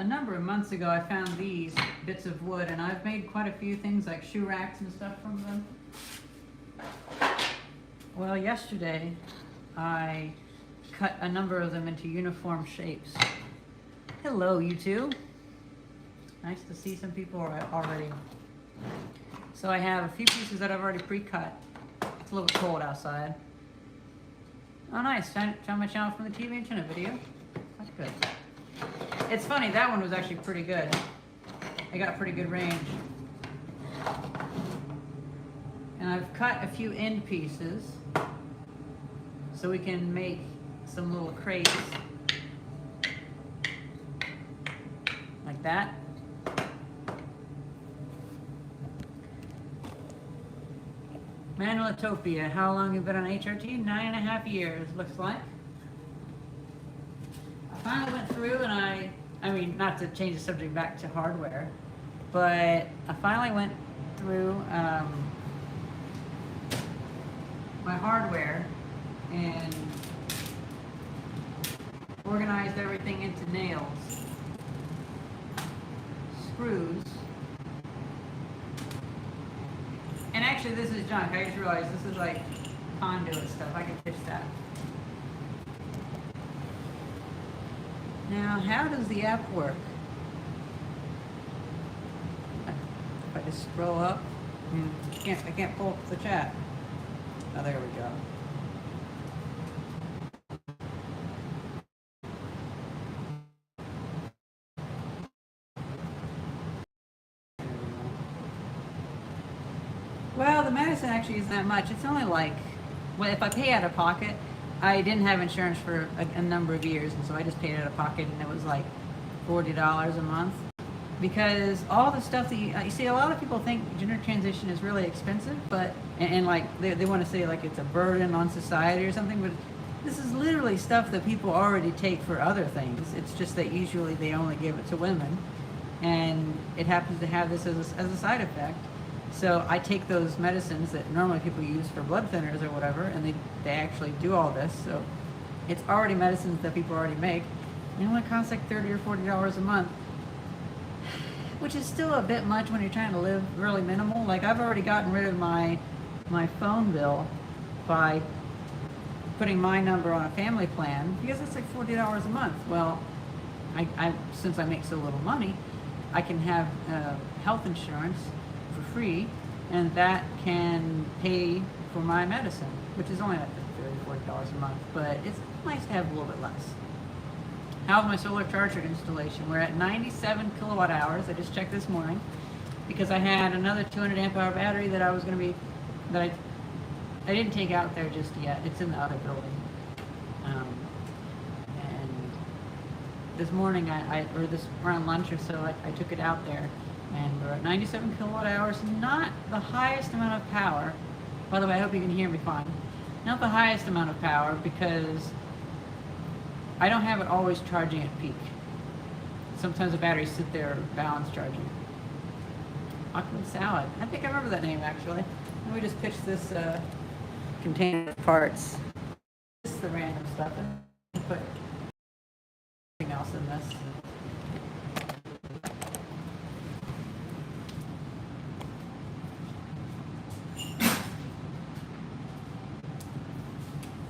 a number of months ago I found these bits of wood, and I've made quite a few things like shoe racks and stuff from them. Well, yesterday I cut a number of them into uniform shapes. Hello, you two. Nice to see some people already. So I have a few pieces that I've already pre-cut. It's a little bit cold outside. Oh, nice. Found my channel from the TV antenna video. That's good. It's funny, that one was actually pretty good. I got pretty good range. And I've cut a few end pieces so we can make some little crates like that. Manualitopia, how long have you been on HRT? 9.5 years, looks like. I finally went through and I mean, not to change the subject back to hardware, but I finally went through my hardware and organized everything into nails, screws, and actually this is junk. I just realized this is like conduit stuff. I can fix that. Now, how does the app work? If I just scroll up, I can't pull up the chat. Oh, there we go. Well, the medicine actually isn't that much. It's only like, well, if I pay out of pocket, I didn't have insurance for a number of years, and so I just paid out of pocket, and it was like $40 a month. Because all the stuff that you see, a lot of people think gender transition is really expensive, but and like they want to say like it's a burden on society or something, but this is literally stuff that people already take for other things. It's just that usually they only give it to women, and it happens to have this as a side effect. So I take those medicines that normally people use for blood thinners or whatever, and they actually do all this. So it's already medicines that people already make. It only costs like $30 or $40 a month, which is still a bit much when you're trying to live really minimal. Like I've already gotten rid of my phone bill by putting my number on a family plan because it's like $40 a month. Well, I since I make so little money, I can have health insurance for free, and that can pay for my medicine, which is only like $30, $40 a month, but it's nice to have a little bit less. How's my solar charger installation? We're at 97 kilowatt hours. I just checked this morning because I had another 200 amp hour battery that I was going to be, that I didn't take out there just yet. It's in the other building. And this morning, or this around lunch or so, I took it out there, and we're at 97 kilowatt hours. Not the highest amount of power. By the way, I hope you can hear me fine. Not the highest amount of power because I don't have it always charging at peak. Sometimes the batteries sit there balance charging. Auckland Salad. I think I remember that name actually. Let me just pitch this container of parts. This is the random stuff. And put anything else in this.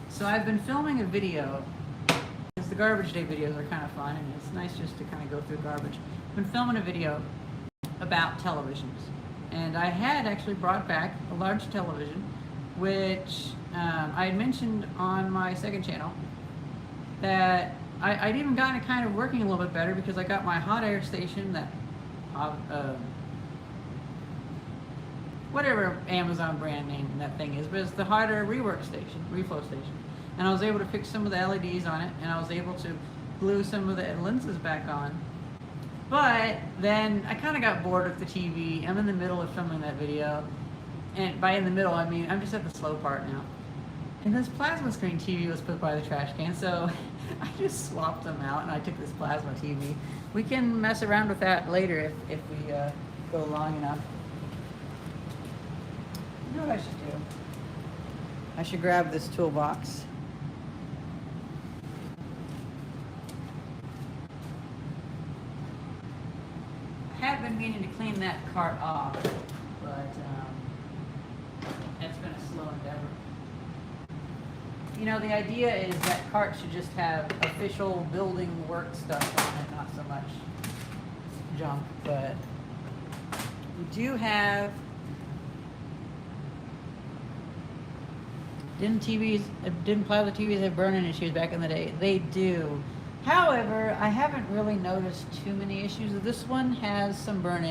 So I've been filming a video. The garbage day videos are kind of fun, and it's nice just to kind of go through garbage. I've been filming a video about televisions, and I had actually brought back a large television, which I had mentioned on my second channel that I'd even gotten it kind of working a little bit better because I got my hot air station, that whatever Amazon brand name that thing is, but it's the hot air reflow station. And I was able to fix some of the LEDs on it, and I was able to glue some of the lenses back on. But then I kind of got bored with the TV. I'm in the middle of filming that video, and by in the middle, I mean I'm just at the slow part now. And this plasma screen TV was put by the trash can, so I just swapped them out, and I took this plasma TV. We can mess around with that later if we go long enough. You know what I should do? I should grab this toolbox. been meaning to clean that cart off, but it's been a slow endeavor. You know, the idea is that cart should just have official building work stuff on it, not so much junk, but we do have. Didn't plow the TVs have burning issues back in the day? They do. However, I haven't really noticed too many issues. This one has some burn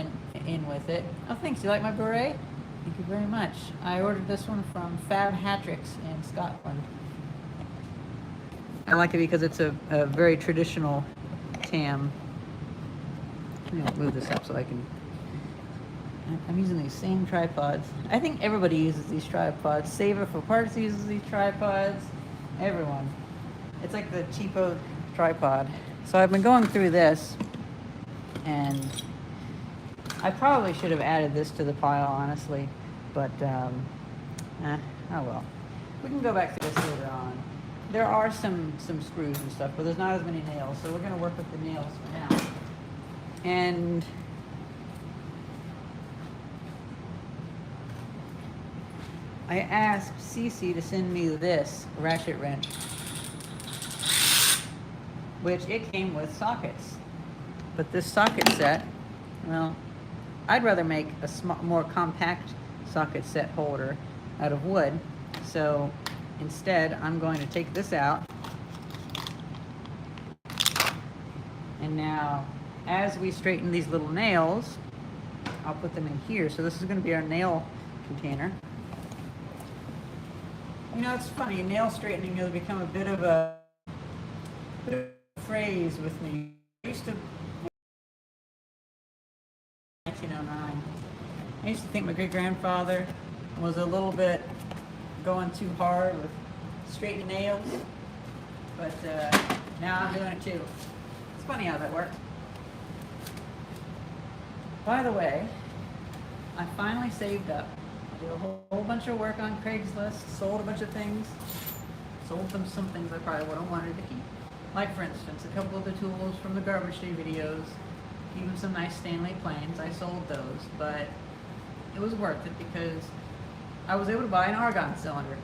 in with it. Oh, thanks. You like my beret? Thank you very much. I ordered this one from Fab Hatrix in Scotland. I like it because it's a very traditional tam. Let me move this up so I can. I'm using these same tripods. I think everybody uses these tripods. Saver for Parts uses these tripods. Everyone. It's like the cheapo tripod. So I've been going through this, and I probably should have added this to the pile, honestly. But, oh well. We can go back to this later on. There are some screws and stuff, but there's not as many nails. So we're going to work with the nails for now. And I asked Cece to send me this ratchet wrench, which it came with sockets. But this socket set, well, I'd rather make a more compact socket set holder out of wood. So instead, I'm going to take this out. And now, as we straighten these little nails, I'll put them in here. So this is going to be our nail container. You know, it's funny, nail straightening has become a bit of a phrase with me. I used to, 1909, I used to think my great-grandfather was a little bit going too hard with straightening nails, but now I'm doing it too. It's funny how that works. By the way, I finally saved up. I did a whole bunch of work on Craigslist, sold a bunch of things, sold them some things I probably would have wanted to keep. Like, for instance, a couple of the tools from the Garbage Day videos, even some nice Stanley planes. I sold those, but it was worth it because I was able to buy an argon cylinder.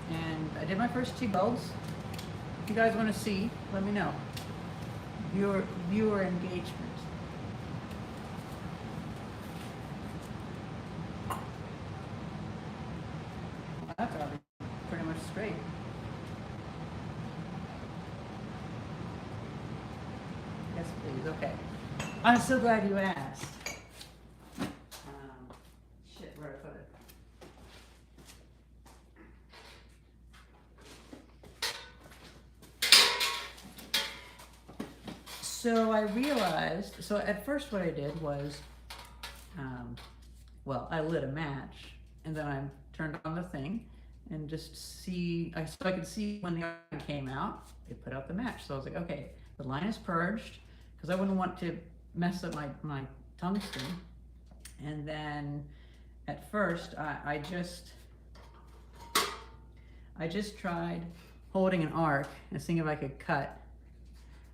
And I did my first 2 builds. If you guys want to see, let me know. Viewer engagement. That's already pretty much straight. Yes, please. Okay. I'm so glad you asked. Shit, where did I put it? So I realized, so at first what I did was, well, I lit a match, and then I turned on the thing, and just see, so I could see when the iron came out, it put out the match. So I was like, okay, the line is purged, because I wouldn't want to mess up my tungsten. And then at first, I just tried holding an arc and seeing if I could cut.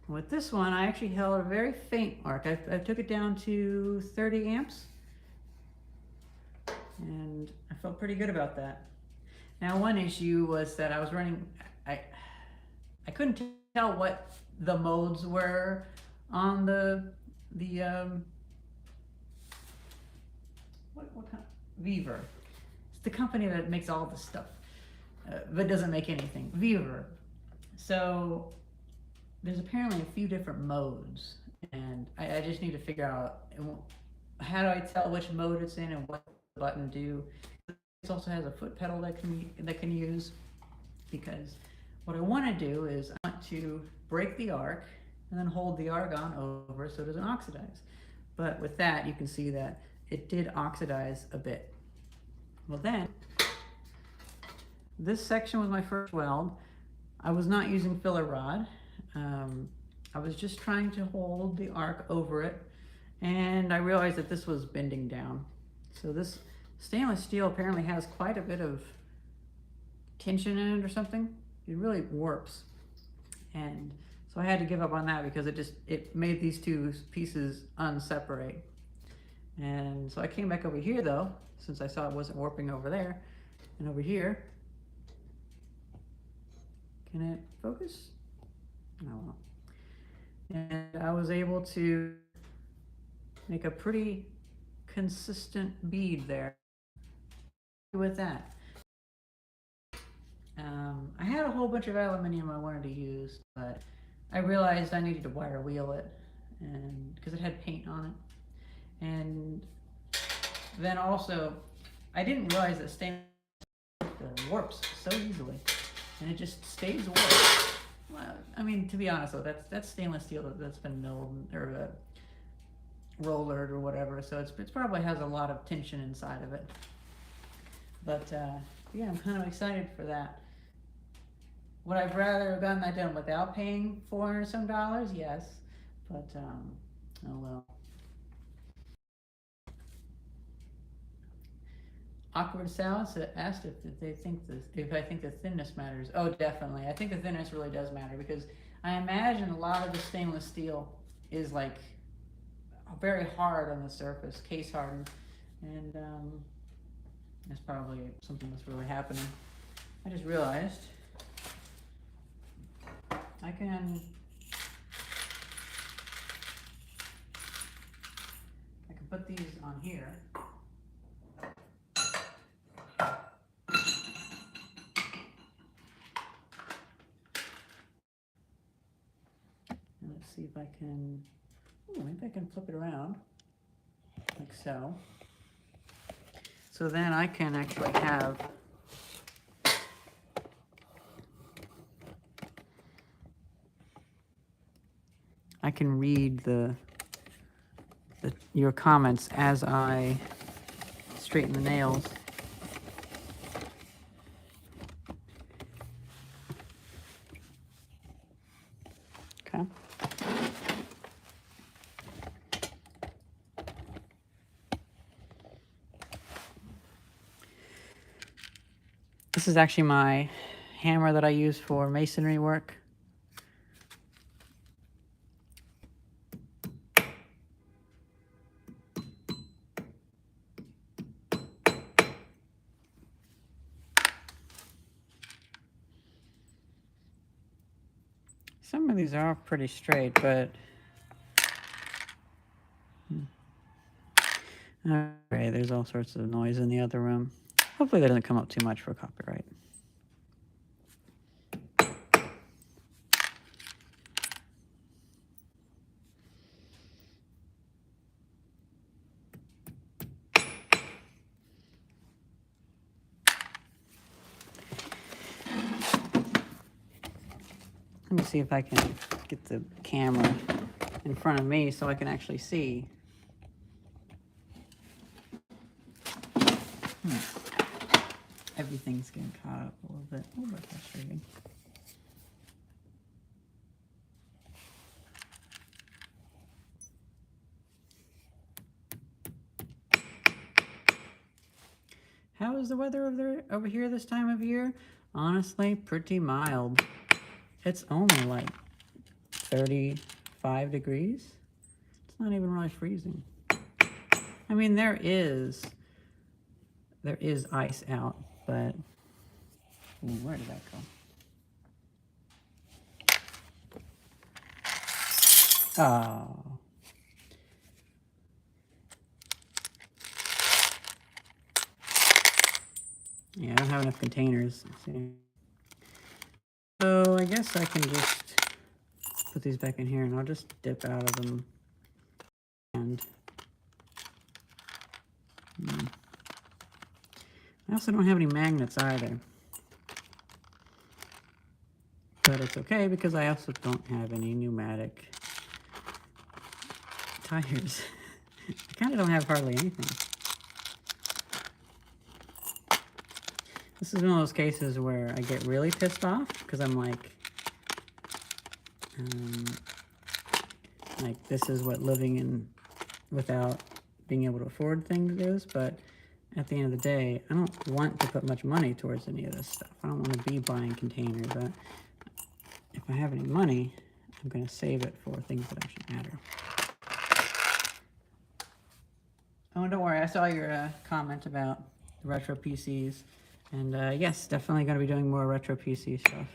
With this one, I actually held a very faint arc. I took it down to 30 amps, and I felt pretty good about that. Now, one issue was that I was running, I couldn't tell what the modes were on what kind of, Weaver. It's the company that makes all this stuff, but doesn't make anything. Weaver. So there's apparently a few different modes, and I just need to figure out how do I tell which mode it's in and what the button do. It also has a foot pedal that can use, because what I want to do is I want to break the arc and then hold the argon over so it doesn't oxidize. But with that, you can see that it did oxidize a bit. Well then, this section was my first weld. I was not using filler rod. I was just trying to hold the arc over it, and I realized that this was bending down. So this stainless steel apparently has quite a bit of tension in it or something. It really warps. And so I had to give up on that because it made these two pieces unseparate. And so I came back over here though, since I saw it wasn't warping over there. And over here, can it focus? Oh well. And I was able to make a pretty consistent bead there with that. I had a whole bunch of aluminum I wanted to use, but I realized I needed to wire wheel it, and because it had paint on it. And then also, I didn't realize that stainless warps so easily, and it just stays warped. Well, I mean, to be honest though, that's stainless steel that's been milled or rollered or whatever, so it probably has a lot of tension inside of it. But yeah, I'm kind of excited for that. Would I rather have gotten that done without paying $400 some? Yes, but oh well. Awkward Salad asked if they think if I think the thinness matters. Oh, definitely. I think the thinness really does matter, because I imagine a lot of the stainless steel is like very hard on the surface, case hardened, and that's probably something that's really happening. I just realized I can put these on here. And let's see if I can, maybe I can flip it around like so. So then I can actually have I can read your comments as I straighten the nails. Okay. This is actually my hammer that I use for masonry work. Some of these are pretty straight, but okay, there's all sorts of noise in the other room. Hopefully that doesn't come up too much for copyright. Let me see if I can get the camera in front of me so I can actually see. Everything's getting caught up a little bit frustrating. How is the weather over here this time of year? Honestly, pretty mild. It's only like 35 degrees. It's not even really freezing. I mean, there is ice out, but where did that go? Oh. Yeah, I don't have enough containers. Let's see. So I guess I can just put these back in here, and I'll just dip out of them. And I also don't have any magnets either. But it's okay, because I also don't have any pneumatic tires. I kind of don't have hardly anything. This is one of those cases where I get really pissed off, because I'm like this is what living without being able to afford things is. But at the end of the day, I don't want to put much money towards any of this stuff. I don't want to be buying containers. But if I have any money, I'm going to save it for things that actually matter. I saw your comment about retro PCs, and yes, definitely going to be doing more retro PC stuff.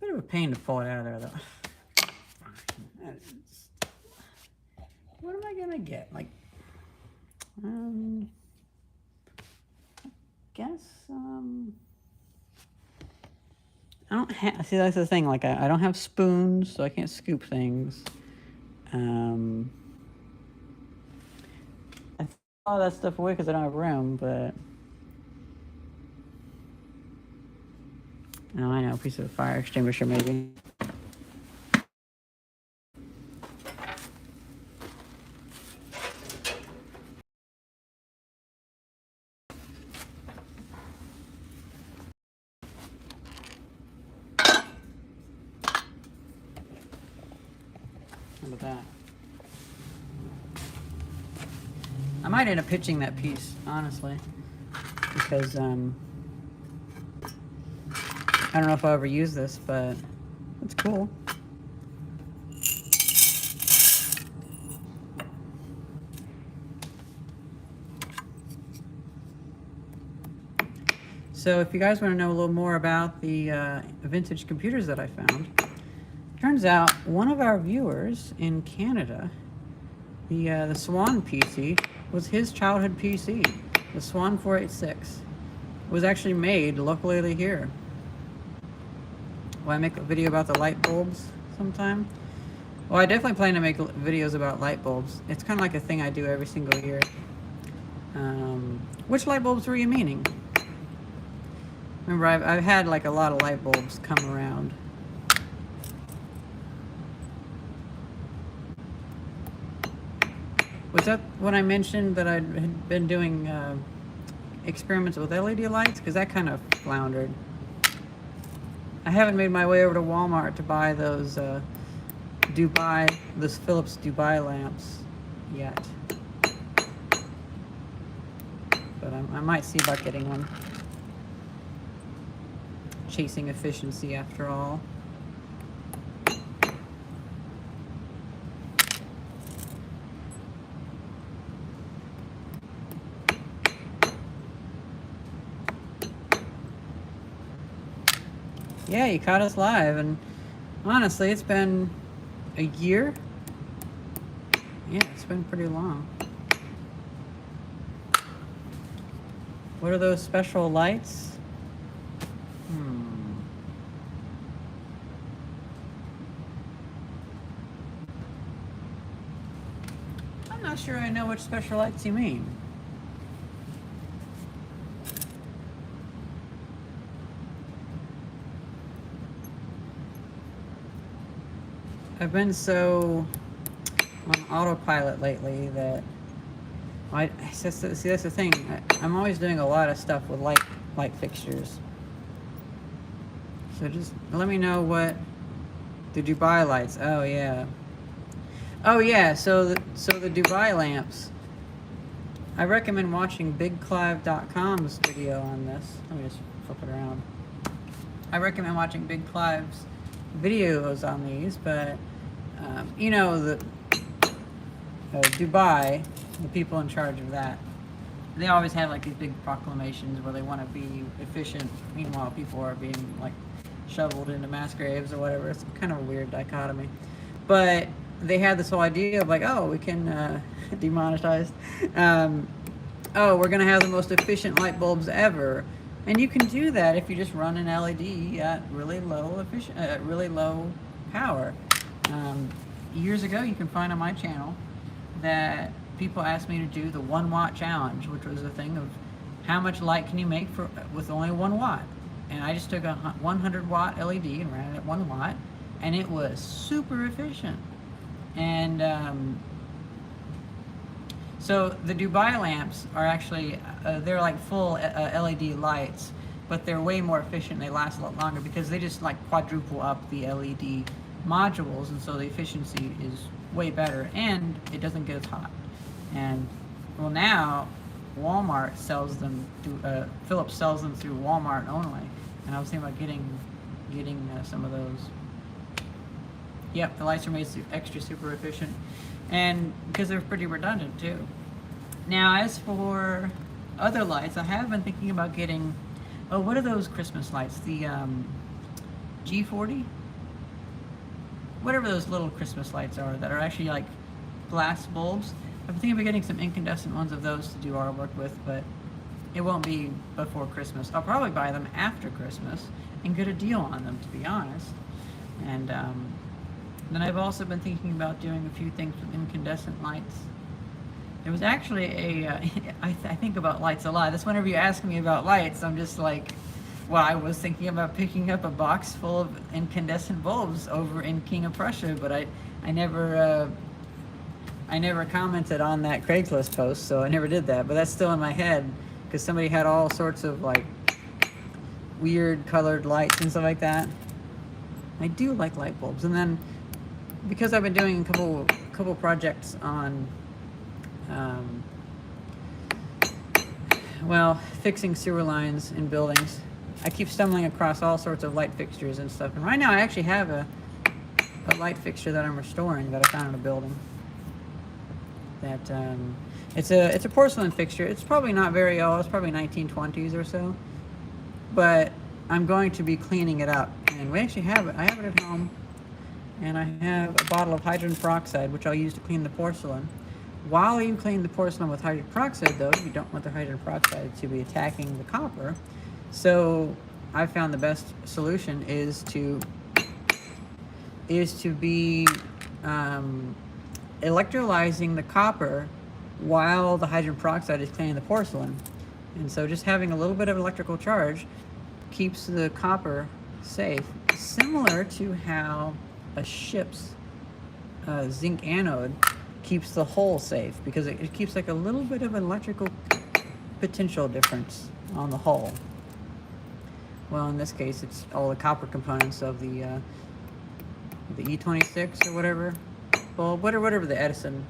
Bit of a pain to pull it out of there, though. What am I gonna get? Like, guess, I don't have, see, that's the thing, like, I don't have spoons, so I can't scoop things. I throw all that stuff away because I don't have room, but... Oh, I know, a piece of a fire extinguisher, maybe. How about that? I might end up pitching that piece, honestly, because I don't know if I'll ever use this, but it's cool. So if you guys want to know a little more about the vintage computers that I found, turns out one of our viewers in Canada, the Swan PC, was his childhood PC. The Swan 486 was actually made locally here. Will I make a video about the light bulbs sometime? Well, I definitely plan to make videos about light bulbs. It's kind of like a thing I do every single year. Which light bulbs were you meaning? Remember, I've had like a lot of light bulbs come around. Was that when I mentioned that I had been doing experiments with LED lights? Because that kind of floundered. I haven't made my way over to Walmart to buy those those Philips Dubai lamps yet. But I might see about getting one. Chasing efficiency after all. Yeah, you caught us live, and honestly, it's been a year. Yeah, it's been pretty long. What are those special lights? I'm not sure I know which special lights you mean. I've been so on autopilot lately that see, that's the thing. I'm always doing a lot of stuff with light fixtures. So just let me know what the Dubai lights. Oh yeah. Oh yeah. So the Dubai lamps. I recommend watching BigClive.com's video on this. Let me just flip it around. I recommend watching Big Clive's videos on these, but you know, the Dubai, the people in charge of that, they always have like these big proclamations where they want to be efficient. Meanwhile, people are being like shoveled into mass graves or whatever. It's kind of a weird dichotomy. But they had this whole idea of like, oh, we can demonetize. Oh, we're gonna have the most efficient light bulbs ever, and you can do that if you just run an LED at really low power. Years ago, you can find on my channel that people asked me to do the 1 watt challenge, which was a thing of how much light can you make with only 1 watt. And I just took a 100 watt LED and ran it at 1 watt, and it was super efficient. And so the Dubai lamps are actually, they're like full LED lights, but they're way more efficient. They last a lot longer because they just like quadruple up the LED modules, and so the efficiency is way better, and it doesn't get as hot. And well, now Walmart sells them, Philips sells them through Walmart only, And I was thinking about getting some of those. Yep, the lights are made extra super efficient, and because they're pretty redundant too. Now, as for other lights, I have been thinking about getting, oh, what are those Christmas lights? The G40? Whatever those little Christmas lights are that are actually like glass bulbs. I've been thinking about getting some incandescent ones of those to do artwork with, but it won't be before Christmas. I'll probably buy them after Christmas and get a deal on them, to be honest. And then I've also been thinking about doing a few things with incandescent lights. There was actually a, I think about lights a lot. That's whenever you ask me about lights, I'm just like, well, I was thinking about picking up a box full of incandescent bulbs over in King of Prussia, but I never commented on that Craigslist post, so I never did that. But that's still in my head because somebody had all sorts of like weird colored lights and stuff like that. I do like light bulbs, and then because I've been doing a couple projects on, well, fixing sewer lines in buildings, I keep stumbling across all sorts of light fixtures and stuff. And right now I actually have a light fixture that I'm restoring that I found in a building. That it's a porcelain fixture. It's probably not very old. It's probably 1920s or so. But I'm going to be cleaning it up, and we actually have it. I have it at home, and I have a bottle of hydrogen peroxide, which I'll use to clean the porcelain. While you clean the porcelain with hydrogen peroxide, though, you don't want the hydrogen peroxide to be attacking the copper. So I found the best solution is to be electrolyzing the copper while the hydrogen peroxide is cleaning the porcelain. And so just having a little bit of electrical charge keeps the copper safe, similar to how a ship's zinc anode keeps the hull safe, because it keeps like a little bit of an electrical potential difference on the hull. Well, in this case, it's all the copper components of the E26 or whatever bulb, whatever the Edison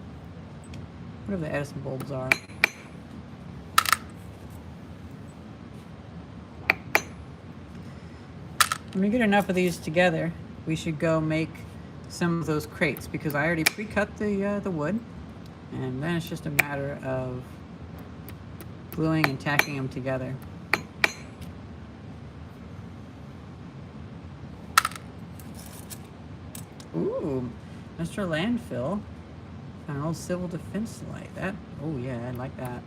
bulbs are. When we get enough of these together, we should go make some of those crates, because I already pre-cut the wood, and then it's just a matter of gluing and tacking them together. Ooh, Mr. Landfill, an old civil defense light. That, oh yeah, I like that.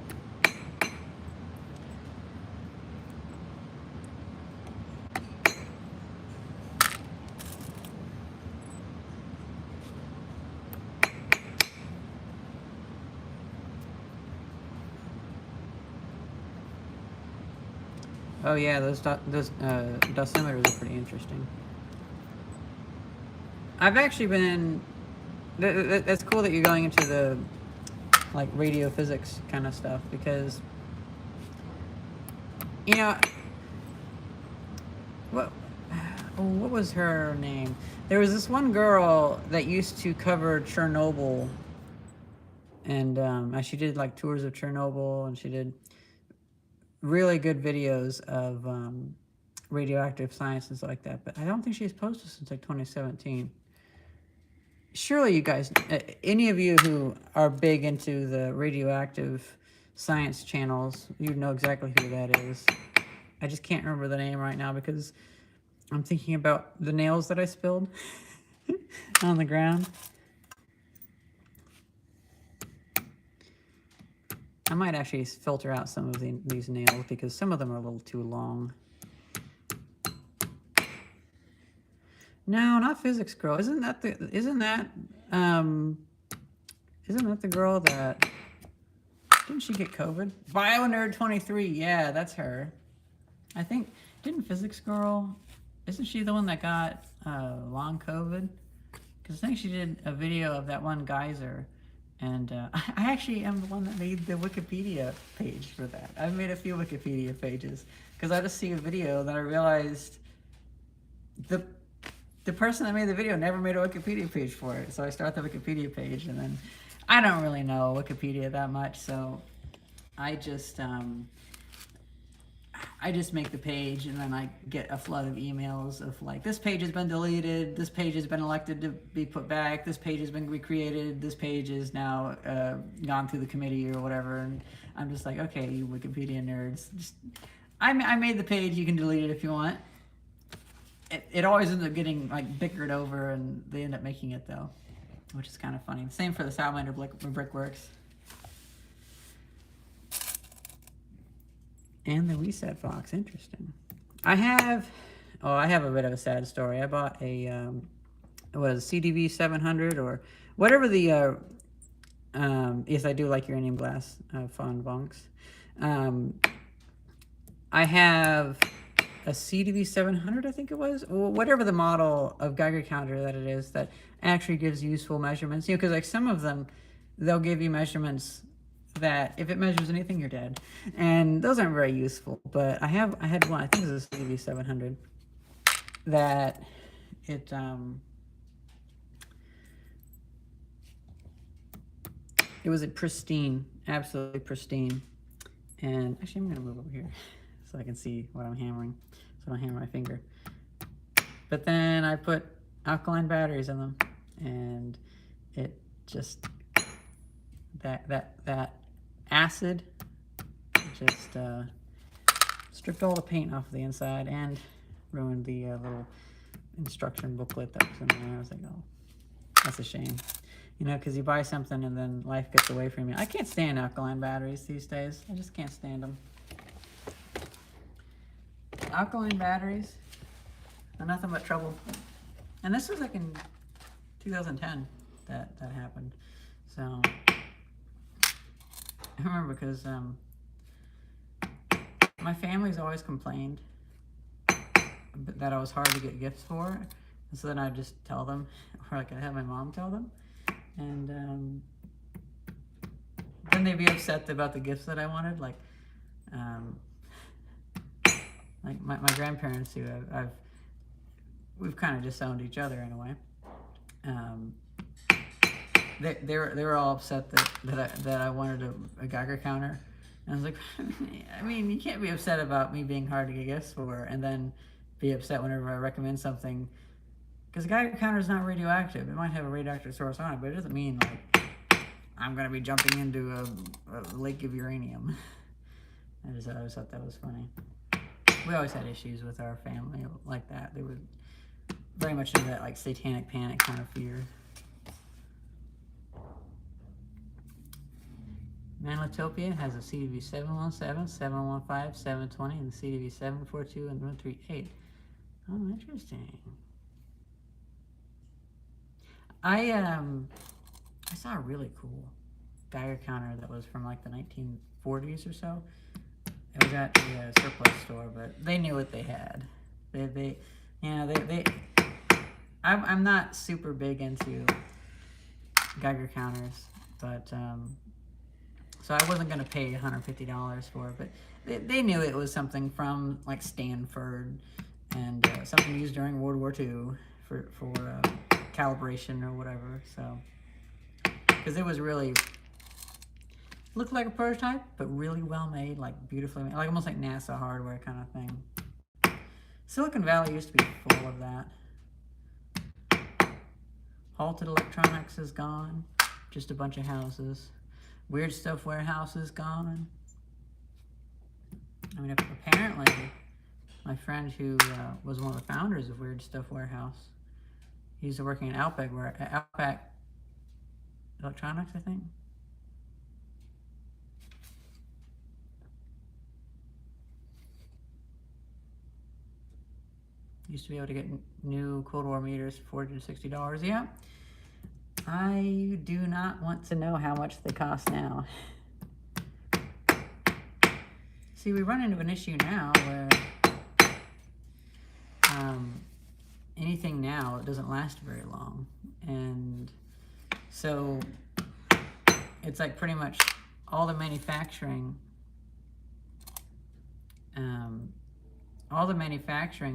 Oh yeah, those dosimeters are pretty interesting. I've actually been, that's cool that you're going into the like radio physics kind of stuff, because you know, what was her name? There was this one girl that used to cover Chernobyl, and she did like tours of Chernobyl, and she did really good videos of radioactive science and stuff like that. But I don't think she's posted since like 2017. Surely you guys, any of you who are big into the radioactive science channels, you know exactly who that is. I just can't remember the name right now because I'm thinking about the nails that I spilled on the ground. I might actually filter out some of these nails because some of them are a little too long. No, not Physics Girl. Isn't that the girl that, didn't she get COVID? BioNerd23, yeah, that's her. I think, didn't Physics Girl, isn't she the one that got long COVID? Because I think she did a video of that one geyser. And I actually am the one that made the Wikipedia page for that. I've made a few Wikipedia pages because I just see a video that I realized the person that made the video never made a Wikipedia page for it. So I start the Wikipedia page, and then I don't really know Wikipedia that much, so I just I just make the page, and then I get a flood of emails of like, this page has been deleted, this page has been elected to be put back, this page has been recreated, this page is now gone through the committee or whatever. And I'm just like, okay, you Wikipedia nerds, just I made the page, you can delete it if you want. It always ends up getting like bickered over, and they end up making it though, which is kind of funny. Same for the Salamander Brickworks. And the Reset Fox, interesting. I have a bit of a sad story. I bought a, it was CDV 700 or whatever the, yes, I do like uranium glass fond bunks. I have a CDV 700, I think it was, or whatever the model of Geiger counter that it is that actually gives useful measurements. You know, because like some of them, they'll give you measurements that if it measures anything, you're dead, and those aren't very useful. But I had one, I think it was a CDV 700, that it was a pristine, absolutely pristine. And actually, I'm gonna move over here so I can see what I'm hammering, so I don't hammer my finger. But then I put alkaline batteries in them, and it just that acid just stripped all the paint off the inside and ruined the little instruction booklet that was in there. I was like, oh, that's a shame. You know, because you buy something and then life gets away from you. I can't stand alkaline batteries these days. I just can't stand them. Alkaline batteries are nothing but trouble. And this was like in 2010 that happened. So I remember because my family's always complained that I was hard to get gifts for. And so then I'd just tell them, or like I'd have my mom tell them. And then they'd be upset about the gifts that I wanted. Like my grandparents, who we've kind of disowned each other in a way. They were all upset that I wanted a Geiger counter. And I was like, I mean, you can't be upset about me being hard to get gifts for, and then be upset whenever I recommend something. Because a Geiger counter is not radioactive. It might have a radioactive source on it, but it doesn't mean like I'm going to be jumping into a lake of uranium. I always thought that was funny. We always had issues with our family like that. They were very much into that like satanic panic kind of fear. Manitopia has a CDV 717, 715, 720, and the CDV 742 and 138. Oh, interesting. I saw a really cool Geiger counter that was from like the 1940s or so. It was at the surplus store, but they knew what they had. I'm not super big into Geiger counters, but so I wasn't gonna pay $150 for it. But they knew it was something from like Stanford and something used during World War II for calibration or whatever. So because it was really looked like a prototype, but really well made, like beautifully made, like almost like NASA hardware kind of thing. Silicon Valley used to be full of that. Halted Electronics is gone, just a bunch of houses. Weird Stuff Warehouse is gone. I mean, apparently, my friend who was one of the founders of Weird Stuff Warehouse, he's working at Outback Electronics, I think. Used to be able to get new Cold War meters for $40 to $60. Yeah. I do not want to know how much they cost now. See, we run into an issue now where anything now, it doesn't last very long. And so it's like pretty much all the manufacturing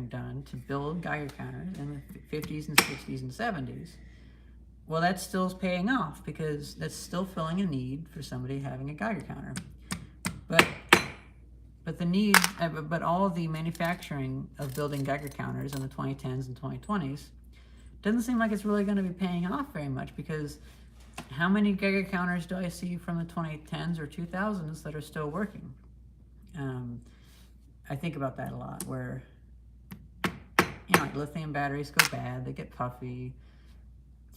done to build Geiger counters in the 50s and 60s and 70s. Well, that still is paying off because that's still filling a need for somebody having a Geiger counter. But But the need, but all of the manufacturing of building Geiger counters in the 2010s and 2020s doesn't seem like it's really going to be paying off very much, because how many Geiger counters do I see from the 2010s or 2000s that are still working? I think about that a lot, where, like lithium batteries go bad, they get puffy,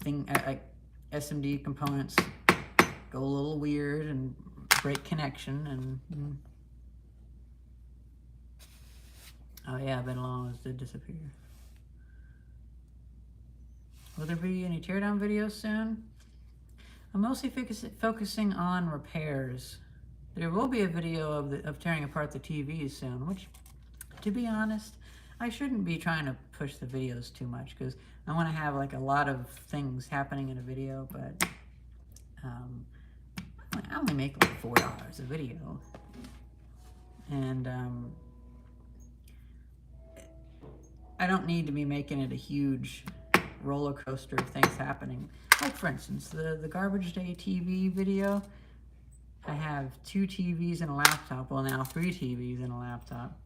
like SMD components go a little weird and break connection, and oh yeah, Ben Laws did disappear. Will there be any teardown videos soon? I'm mostly focusing on repairs. There will be a video of tearing apart the TVs soon, which, to be honest, I shouldn't be trying to push the videos too much, because I want to have like a lot of things happening in a video, but I only make like $4 a video. And I don't need to be making it a huge roller coaster of things happening. Like, for instance, the Garbage Day TV video, I have 2 TVs and a laptop, well now 3 TVs and a laptop.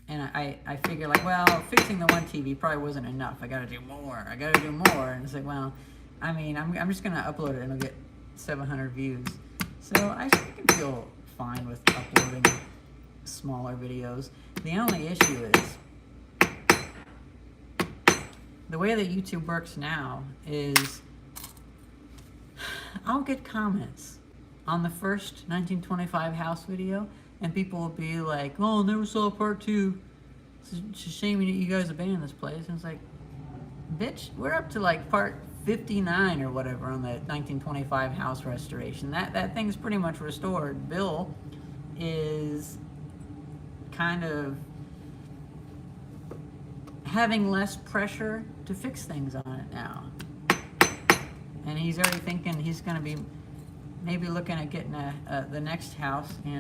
And I figure, like, well, fixing the one TV probably wasn't enough. I gotta do more. And it's like, well, I mean, I'm just gonna upload it and it'll get 700 views. So I can feel fine with uploading smaller videos. The only issue is, the way that YouTube works now is, I'll get comments on the first 1925 house video, and people will be like, oh, never saw part 2. It's a shame you guys abandoned this place. And it's like, bitch, we're up to like part 59 or whatever on the 1925 house restoration. That thing's pretty much restored. Bill is kind of having less pressure to fix things on it now. And he's already thinking he's going to be maybe looking at getting the next house in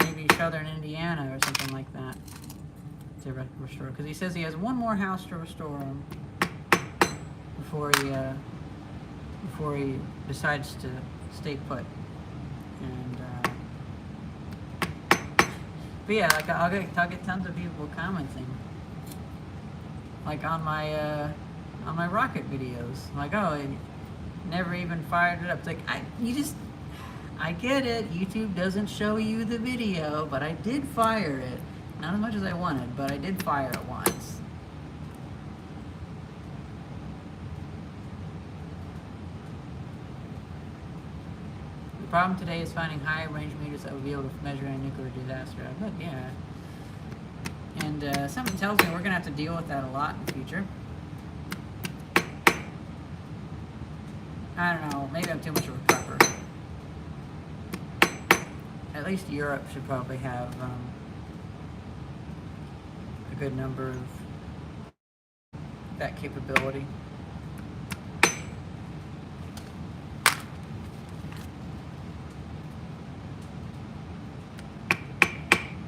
maybe southern Indiana or something like that to restore. Because he says he has one more house to restore him before he decides to stay put. And but yeah, like I'll get tons of people commenting, like on my rocket videos, like, oh, I never even fired it up. It's like, I get it, YouTube doesn't show you the video, but I did fire it. Not as much as I wanted, but I did fire it once. The problem today is finding high-range meters that will be able to measure a nuclear disaster. But yeah. And something tells me we're going to have to deal with that a lot in the future. I don't know, maybe I'm too much of a prepper. At least Europe should probably have a good number of that capability.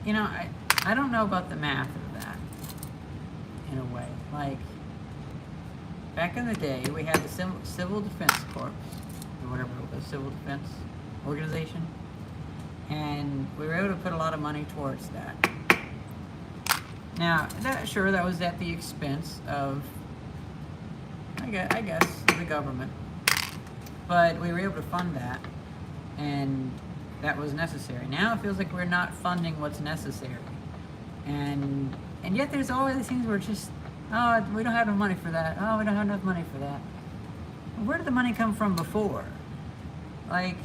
You know, I don't know about the math of that, in a way. Like, back in the day, we had the Civil Defense Corps, or whatever it was, Civil Defense Organization, and we were able to put a lot of money towards that. Now, that was at the expense of, I guess, the government, but we were able to fund that, and that was necessary. Now it feels like we're not funding what's necessary, and yet there's always these things where it's just, oh, we don't have enough money for that. Oh, we don't have enough money for that. Where did the money come from before? Like,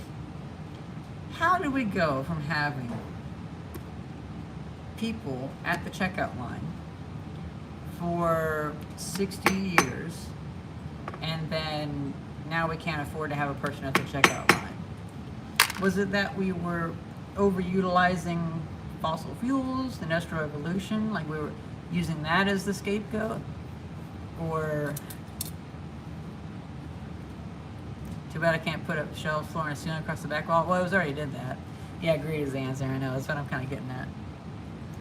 how did we go from having people at the checkout line for 60 years, and then now we can't afford to have a person at the checkout line? Was it that we were overutilizing fossil fuels, the Industrial Revolution, like we were using that as the scapegoat? Or, too bad I can't put up shelves, floor, and a ceiling across the back wall. Well, it was already did that. Yeah, great is the answer, I know, that's what I'm kind of getting at.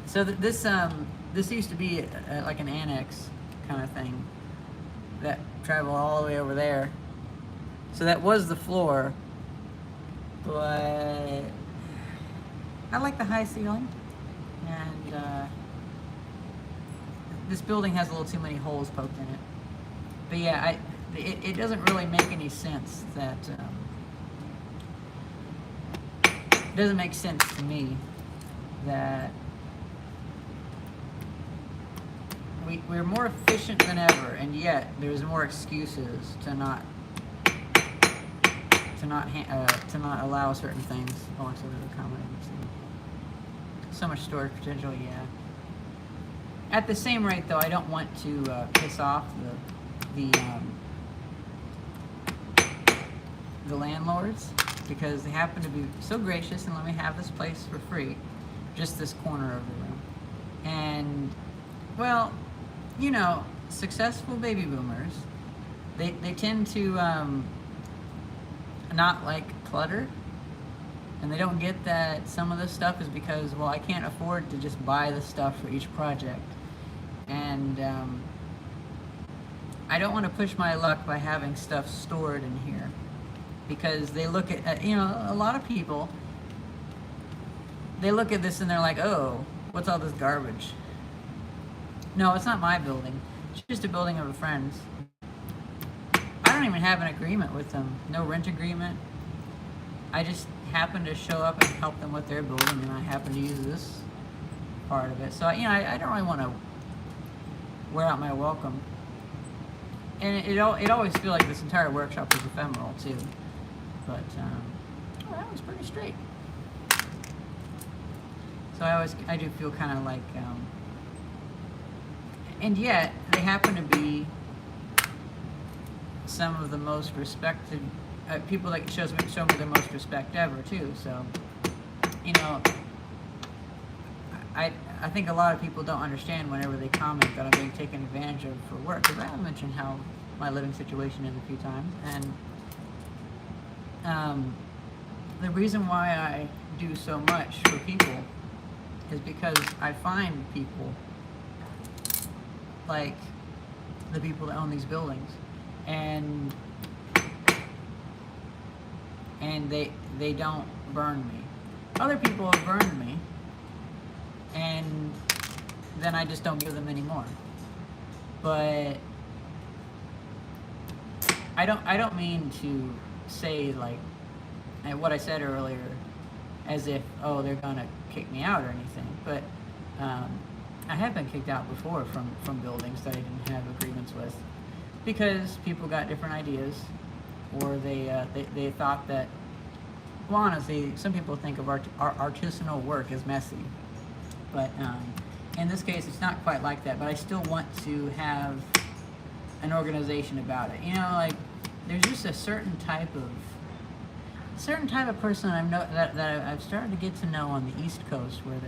So this used to be like an annex kind of thing that traveled all the way over there. So that was the floor, but I like the high ceiling, and this building has a little too many holes poked in it. But yeah, it doesn't really make any sense that, it doesn't make sense to me that we're more efficient than ever, and yet there's more excuses to not allow certain things. Oh, I said there's a comment. So much storage potential, yeah. At the same rate, though, I don't want to piss off the landlords, because they happen to be so gracious and let me have this place for free, just this corner of the room. And, well, you know, successful baby boomers, they tend to not like clutter, and they don't get that some of this stuff is because, well, I can't afford to just buy the stuff for each project. And I don't want to push my luck by having stuff stored in here, because they look at, you know, a lot of people, they look at this and they're like, oh, what's all this garbage? No, it's not my building. It's just a building of a friend's. I don't even have an agreement with them. No rent agreement. I just happen to show up and help them with their building, and I happen to use this part of it. So, you know, I don't really want to wear out my welcome. And it always feels like this entire workshop is ephemeral, too. But, oh, that was pretty straight. So I do feel kind of like, and yet they happen to be some of the most respected people that show me the most respect ever, too. So, you know, I think a lot of people don't understand whenever they comment that I'm being taken advantage of for work, because I have mentioned how my living situation is a few times, and the reason why I do so much for people is because I find people like the people that own these buildings, and they don't burn me. Other people have burned me, and then I just don't give them any more. But I don't mean to say, like, what I said earlier as if, oh, they're gonna kick me out or anything. But I have been kicked out before from buildings that I didn't have agreements with, because people got different ideas, or they thought that, well, honestly, some people think of artisanal work as messy. But in this case, it's not quite like that. But I still want to have an organization about it. You know, like, there's just a certain type of person that I've started to get to know on the East Coast, where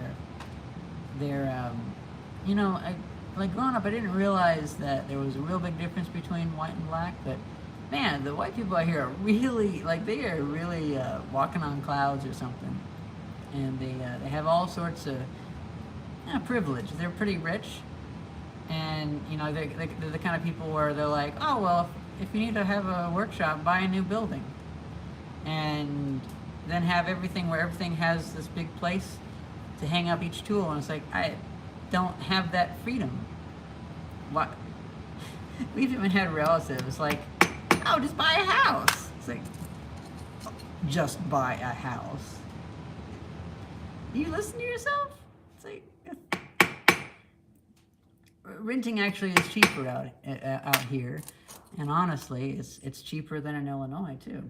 they're you know, like growing up, I didn't realize that there was a real big difference between white and black. But man, the white people out here are really, like, they are really walking on clouds or something, and they have all sorts of privilege. They're pretty rich, and you know, they're the kind of people where they're like, oh, well, if you need to have a workshop, buy a new building, and then have everything where everything has this big place to hang up each tool. And it's like, I don't have that freedom. What? We've even had relatives like, oh, just buy a house. It's like, just buy a house. You listen to yourself? It's like, renting actually is cheaper out here, and honestly, it's cheaper than in Illinois too.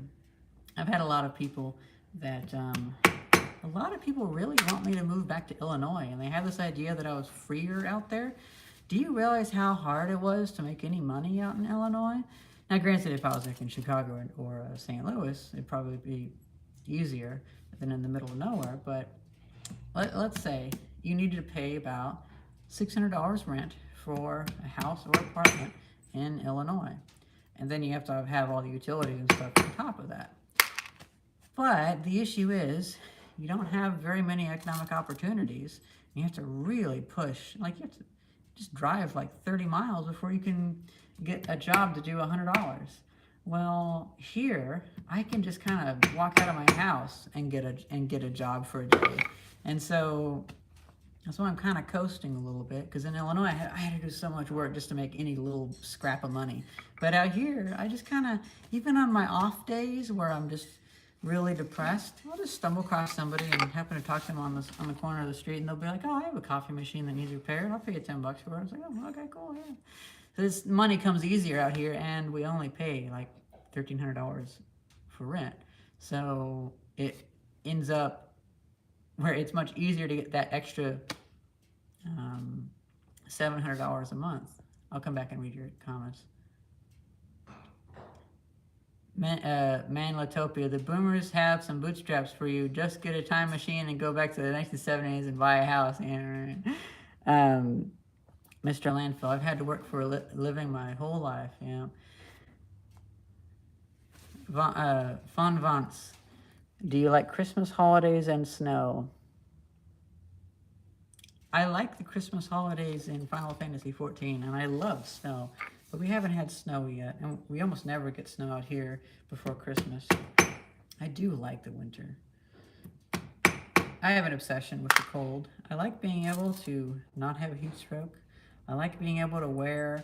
I've had a lot of people that a lot of people really want me to move back to Illinois, and they have this idea that I was freer out there. Do you realize how hard it was to make any money out in Illinois? Now, granted, if I was like in Chicago or St. Louis, it'd probably be easier than in the middle of nowhere. But let's say you needed to pay about $600 rent for a house or apartment in Illinois, and then you have to have all the utilities and stuff on top of that. But the issue is, you don't have very many economic opportunities. You have to really push. Like, you have to just drive like 30 miles before you can get a job to do $100. Well, here I can just kind of walk out of my house and get a job for a day, And so that's why I'm kind of coasting a little bit, because in Illinois I had to do so much work just to make any little scrap of money. But out here, I just kind of, even on my off days where I'm just really depressed, I'll just stumble across somebody and happen to talk to them on the corner of the street, and they'll be like, "Oh, I have a coffee machine that needs repaired. I'll pay you $10 for it." I was like, "Oh, okay, cool, yeah." So this money comes easier out here, and we only pay like $1,300 for rent. So it ends up where it's much easier to get that extra $700 a month. I'll come back and read your comments. Manlatopia, the boomers have some bootstraps for you. Just get a time machine and go back to the 1970s and buy a house. Yeah, right. Mr. Landfill, I've had to work for a living my whole life. Yeah. Fun Vance, do you like Christmas holidays and snow? I like the Christmas holidays in Final Fantasy XIV, and I love snow, but we haven't had snow yet, and we almost never get snow out here before Christmas. I do like the winter. I have an obsession with the cold. I like being able to not have a heat stroke. I like being able to wear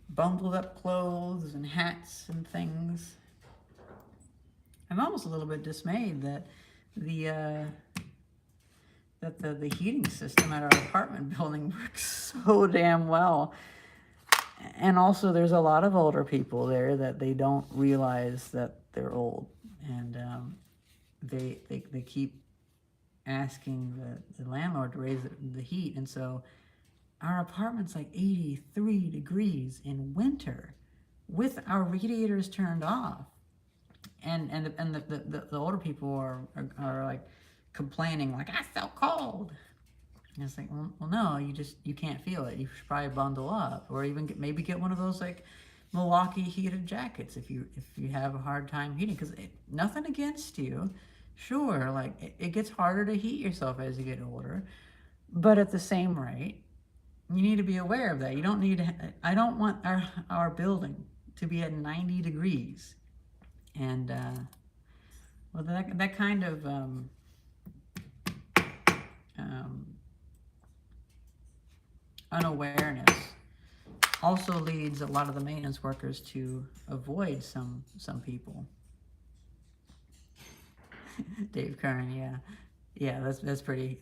bundled up clothes and hats and things. I'm almost a little bit dismayed that the heating system at our apartment building works so damn well. And also there's a lot of older people there that they don't realize that they're old. And they keep asking the landlord to raise the heat. And so our apartment's like 83 degrees in winter with our radiators turned off. And the older people are like complaining, like, "I'm so cold." And it's like, well, no, you can't feel it. You should probably bundle up, or even maybe get one of those like Milwaukee heated jackets if you have a hard time heating. Because nothing against you, sure, like it gets harder to heat yourself as you get older, but at the same rate, you need to be aware of that. You don't need to. I don't want our building to be at 90 degrees, and well, that kind of unawareness also leads a lot of the maintenance workers to avoid some people. Dave Kern, yeah, that's pretty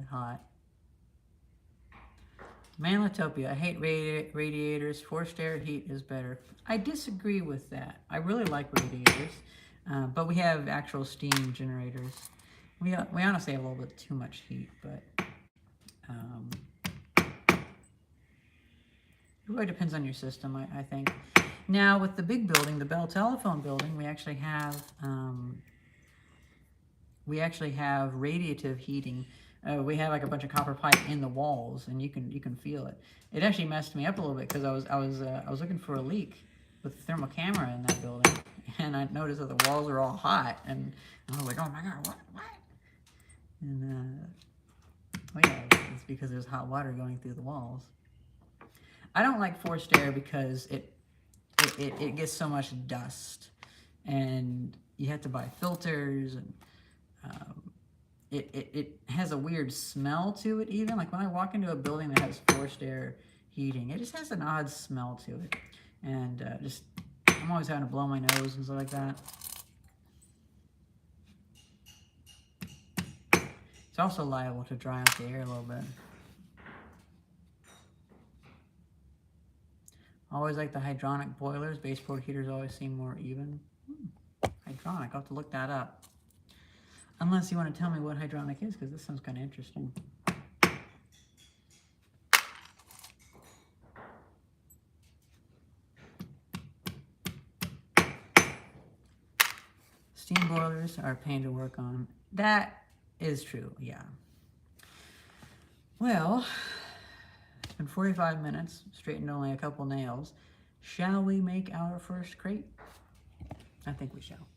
hot. Manlatopia, I hate radiators. Forced air heat is better. I disagree with that. I really like radiators, but we have actual steam generators. We honestly have a little bit too much heat, but it really depends on your system, I think. Now, with the big building, the Bell Telephone building, we actually have radiative heating. We have like a bunch of copper pipe in the walls, and you can feel it. It actually messed me up a little bit because I was looking for a leak with the thermal camera in that building, and I noticed that the walls are all hot, and I was like, "Oh my god, what?" And oh yeah, it's because there's hot water going through the walls. I don't like forced air because it gets so much dust, and you have to buy filters, and it has a weird smell to it. Even like when I walk into a building that has forced air heating, it just has an odd smell to it, and I'm always having to blow my nose and stuff like that. It's also liable to dry out the air a little bit. Always like the hydronic boilers. Baseboard heaters always seem more even. Hydronic, I'll have to look that up. Unless you want to tell me what hydronic is, because this sounds kind of interesting. Steam boilers are a pain to work on. That is true, yeah. Well, it's been 45 minutes, straightened only a couple nails. Shall we make our first crate? I think we shall.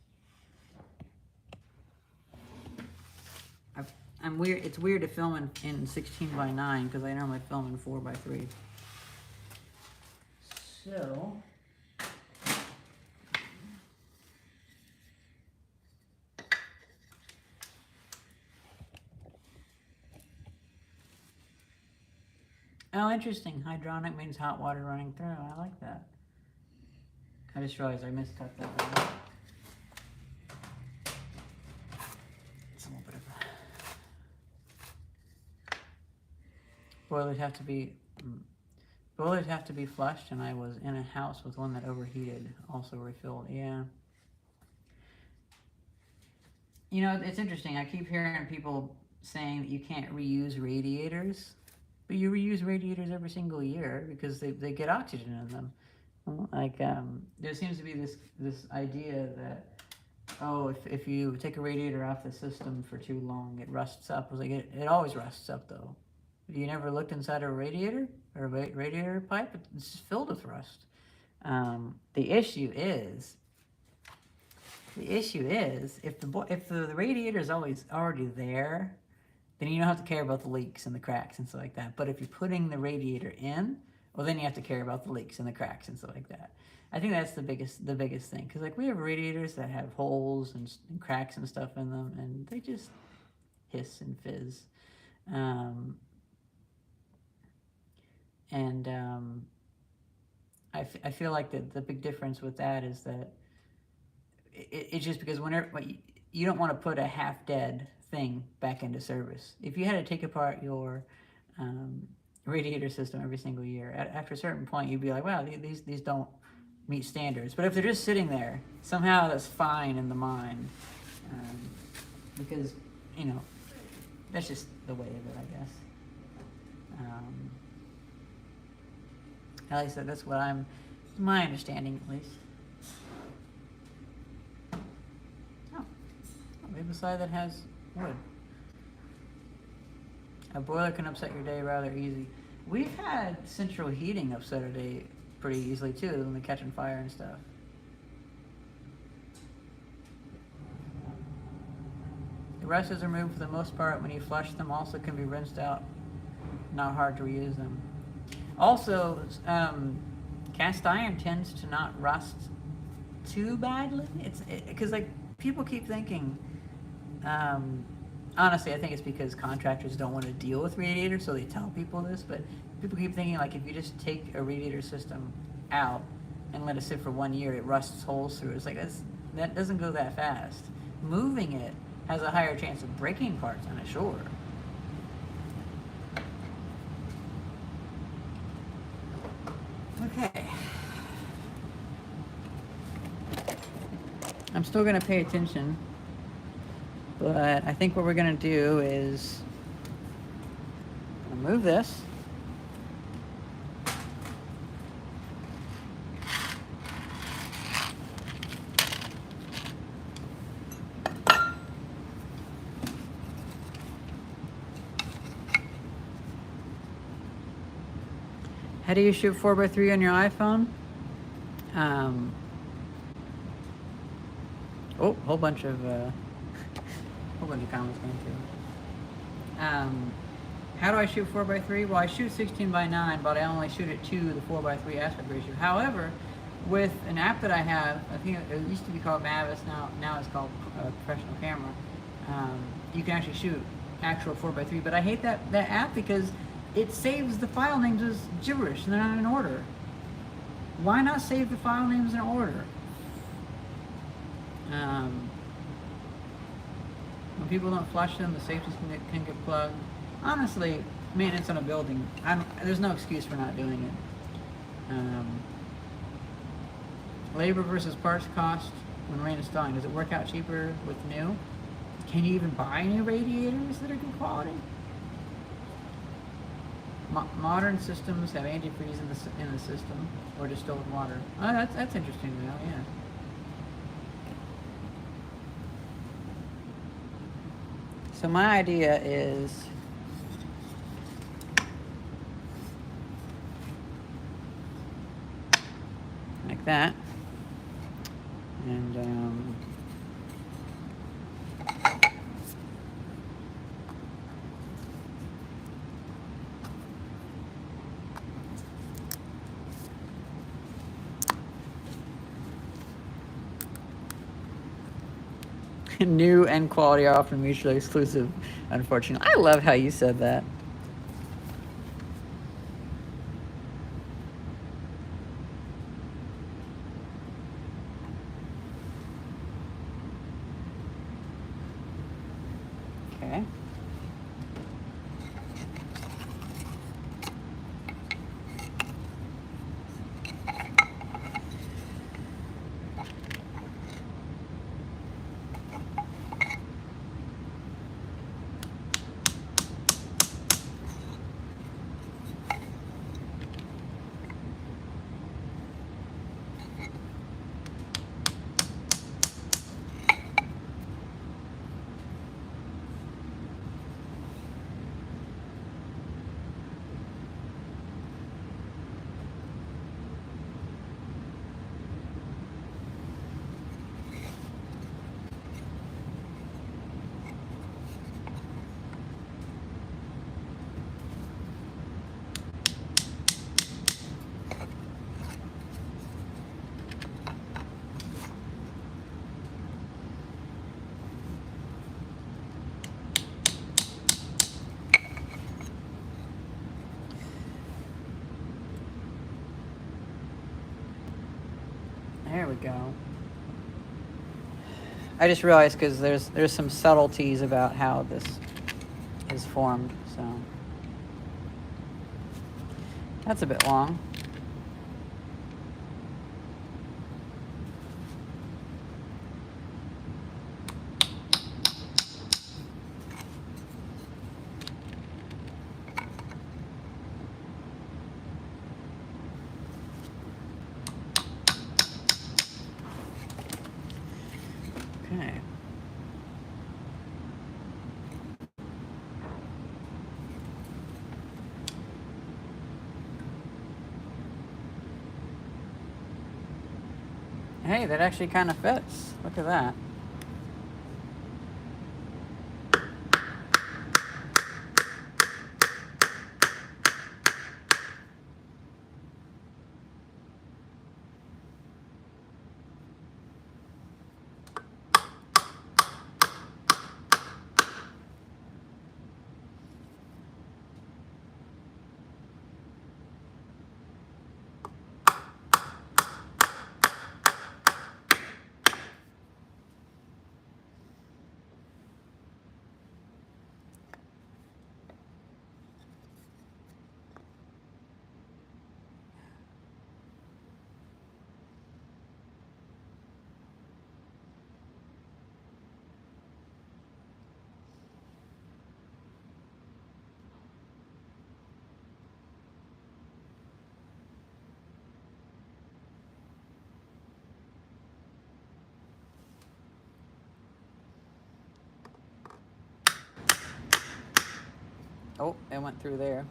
It's weird to film in 16:9 because I normally film in 4:3. So, Oh, interesting. Hydronic means hot water running through. I like that. I just realized I miscut that one. It's a little bit of boilers have to be flushed, and I was in a house with one that overheated, also refilled. Yeah. You know, it's interesting. I keep hearing people saying that you can't reuse radiators, but you reuse radiators every single year because they get oxygen in them. Like, there seems to be this idea that, oh, if you take a radiator off the system for too long, it rusts up. I was like, it always rusts up, though. You never looked inside a radiator or a radiator pipe? It's filled with rust. The issue is if the radiator is always already there, then you don't have to care about the leaks and the cracks and stuff like that. But if you're putting the radiator in, well, then you have to care about the leaks and the cracks and stuff like that. I think that's the biggest thing, because like we have radiators that have holes and cracks and stuff in them, and they just hiss and fizz. I feel like the big difference with that is that it's just because whenever you don't want to put a half-dead thing back into service. If you had to take apart your radiator system every single year, after a certain point, you'd be like, wow, these don't meet standards. But if they're just sitting there, somehow that's fine in the mind, because, you know, that's just the way of it, I guess. At least that's what my understanding, at least. Oh, we have a side that has wood. A boiler can upset your day rather easy. We've had central heating upset our day pretty easily too, when they're catching fire and stuff. The rust is removed for the most part when you flush them. Also can be rinsed out. Not hard to reuse them. Also, cast iron tends to not rust too badly. Because like people keep thinking. Honestly, I think it's because contractors don't want to deal with radiators, so they tell people this. But people keep thinking like if you just take a radiator system out and let it sit for 1 year, it rusts holes through it. It's like that doesn't go that fast. Moving it has a higher chance of breaking parts on a shore. Okay. I'm still going to pay attention, but I think what we're going to do is move this. How do you shoot 4x3 on your iPhone? Whole bunch of comments going through. How do I shoot 4x3? Well, I shoot 16:9, but I only shoot it to the 4x3 aspect ratio. However, with an app that I have, I think it used to be called Mavis, now it's called Professional Camera. You can actually shoot actual 4x3, but I hate that app because it saves the file names as gibberish and they're not in order. Why not save the file names in order? When people don't flush them, the safeties can get plugged. Honestly, maintenance on a building, there's no excuse for not doing it. Labor versus parts cost when reinstalling. Does it work out cheaper with new? Can you even buy new radiators that are good quality? Modern systems have antifreeze in the system or distilled water. Oh, that's interesting now, yeah. So my idea is like that, and new and quality are often mutually exclusive, unfortunately. I love how you said that. Okay. There we go. I just realized because there's some subtleties about how this is formed, so that's a bit long. Okay. Hey, that actually kind of fits. Look at that. Oh, it went through there.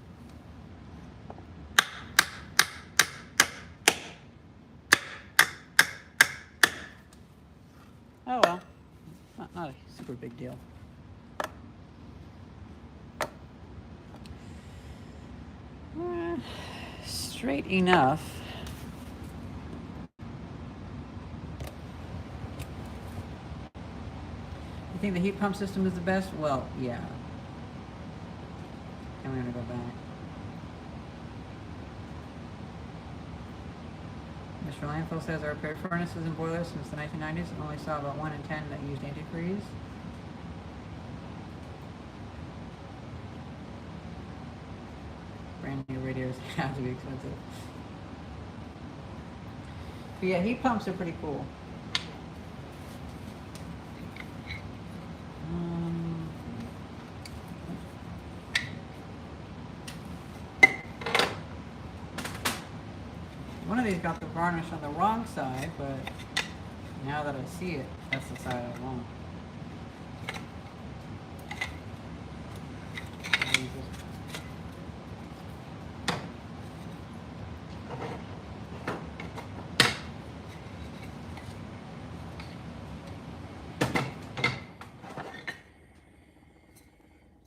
Oh well, not a super big deal. Straight enough. You think the heat pump system is the best? Well, yeah. And we're gonna go back. Mr. Landfill says our repaired furnaces and boilers since the 1990s only saw about 1 in 10 that used antifreeze. Brand new radios have to be expensive. But yeah, heat pumps are pretty cool. One of these got the varnish on the wrong side, but now that I see it, that's the side I want.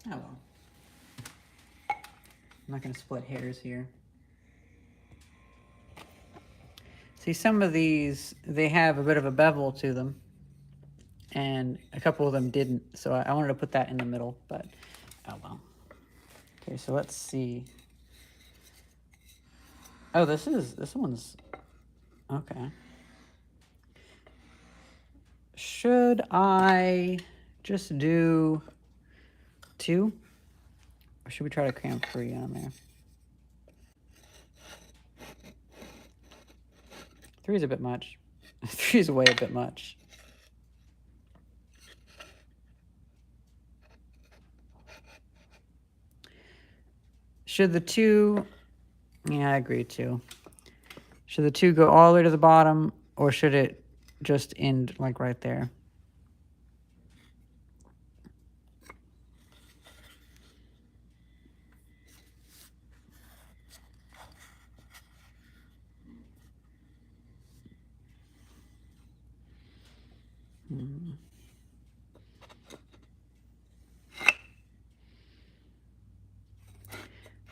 Oh well. I'm not going to split hairs here. See, some of these, they have a bit of a bevel to them, and a couple of them didn't, so I wanted to put that in the middle, but oh well. Okay, so let's see. Oh, this one's, okay. Should I just do 2? Or should we try to cram 3 on there? 3 is a bit much. 3 is way a bit much. Should the 2... Yeah, I agree too. Should the 2 go all the way to the bottom, or should it just end like right there?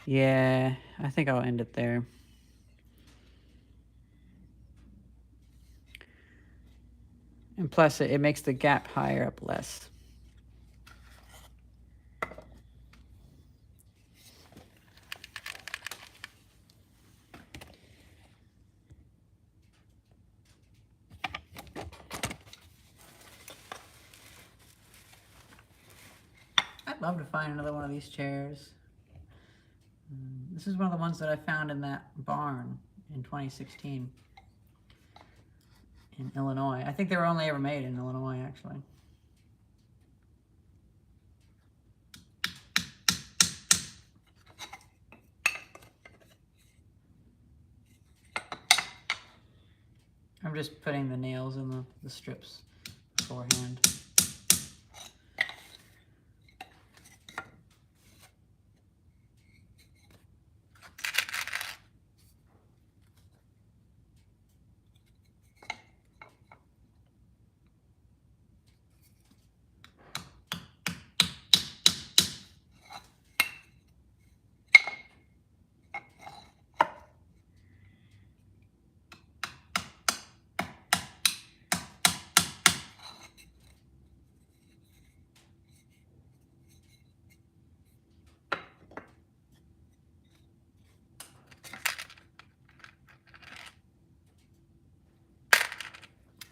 Yeah, I think I'll end it there. And plus, it makes the gap higher up less. I'd love to find another one of these chairs. This is one of the ones that I found in that barn in 2016 in Illinois. I think they were only ever made in Illinois, actually. I'm just putting the nails in the strips beforehand.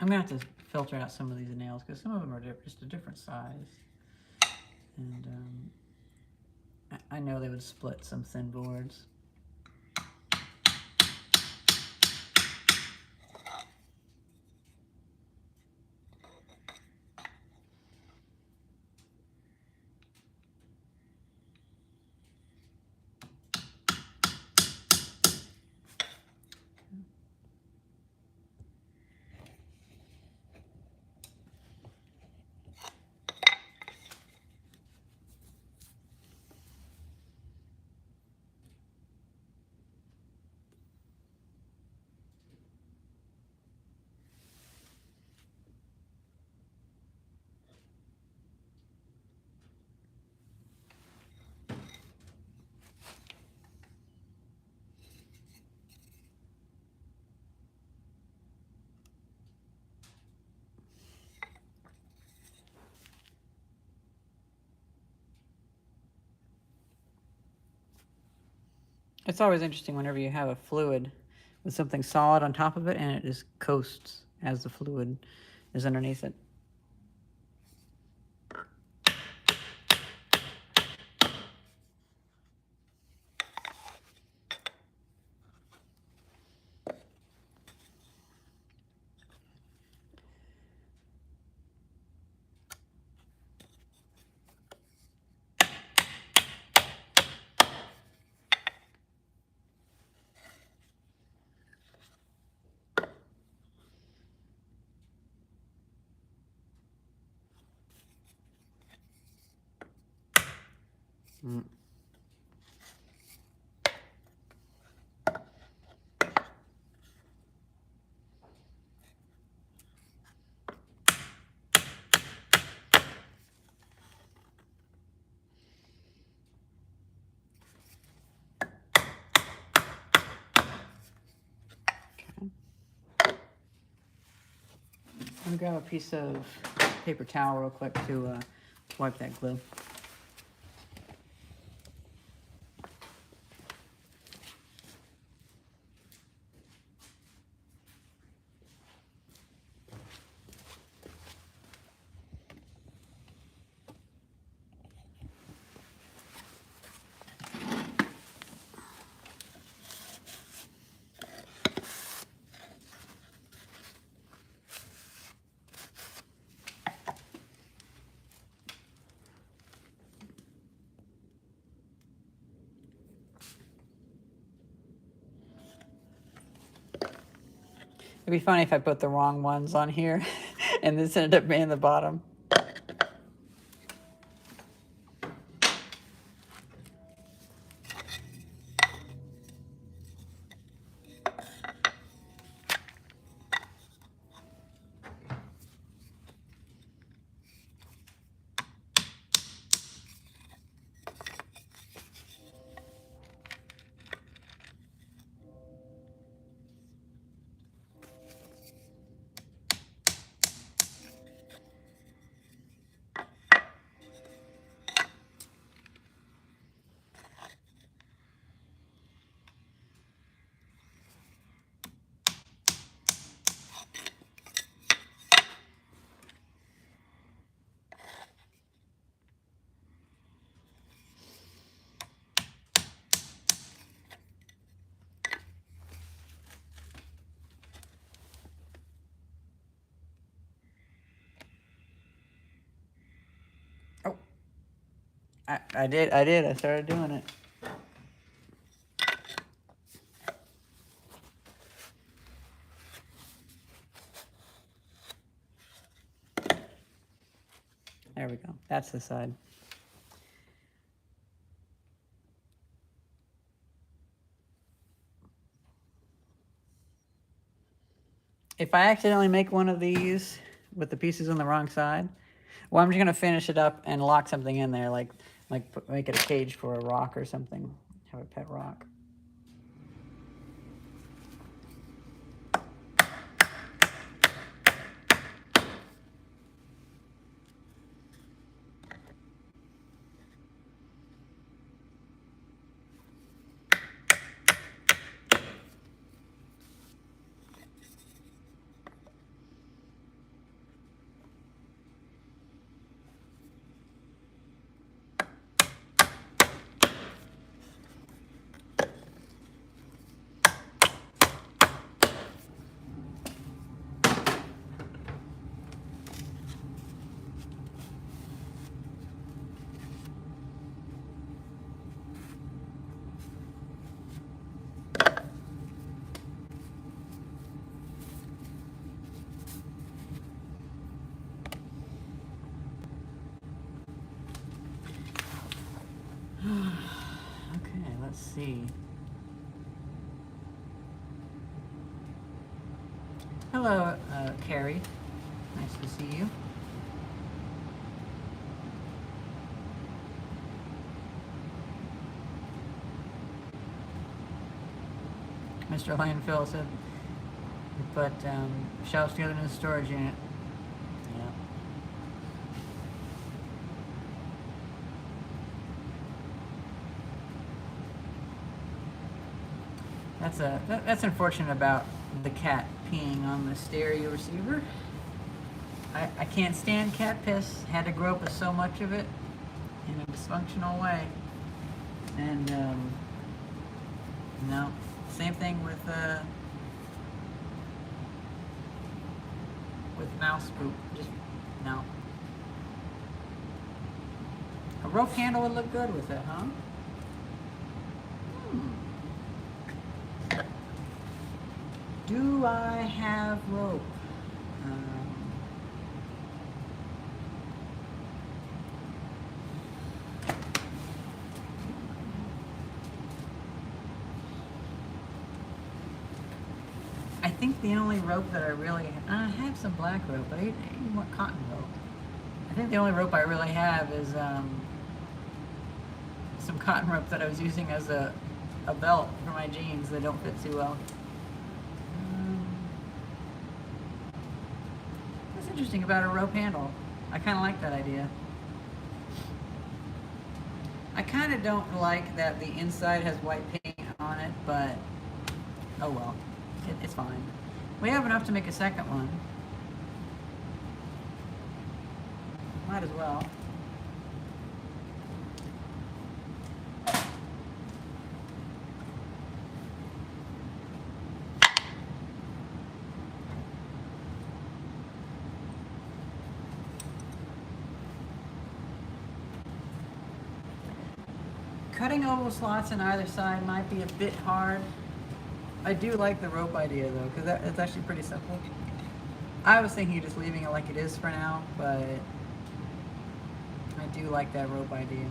I'm gonna have to filter out some of these nails because some of them are just a different size. And I know they would split some thin boards. It's always interesting whenever you have a fluid with something solid on top of it and it just coasts as the fluid is underneath it. Mm. I'm gonna grab a piece of paper towel real quick to wipe that glue. It'd be funny if I put the wrong ones on here and this ended up being the bottom. Oh, I did. I started doing it. There we go. That's the side. If I accidentally make one of these with the pieces on the wrong side, well, I'm just gonna finish it up and lock something in there, like make it a cage for a rock or something. Have a pet rock. Okay, let's see. Hello, Carrie. Nice to see you. Mr. Landfill said, but shelves together in the storage unit. Yeah. That's unfortunate about the cat peeing on the stereo receiver. I can't stand cat piss. Had to grow up with so much of it in a dysfunctional way. And no, same thing with mouse poop. Just no. A rope handle would look good with it, huh? Do I have rope? I think the only rope that I really I have some black rope, but I want cotton rope. I think the only rope I really have is some cotton rope that I was using as a belt for my jeans that don't fit too well. What's interesting about a rope handle? I kind of like that idea. I kind of don't like that the inside has white paint on it, but oh well, it's fine. We have enough to make a second one. Might as well. Cutting oval slots on either side might be a bit hard. I do like the rope idea though, because it's actually pretty simple. I was thinking of just leaving it like it is for now, but I do like that rope idea.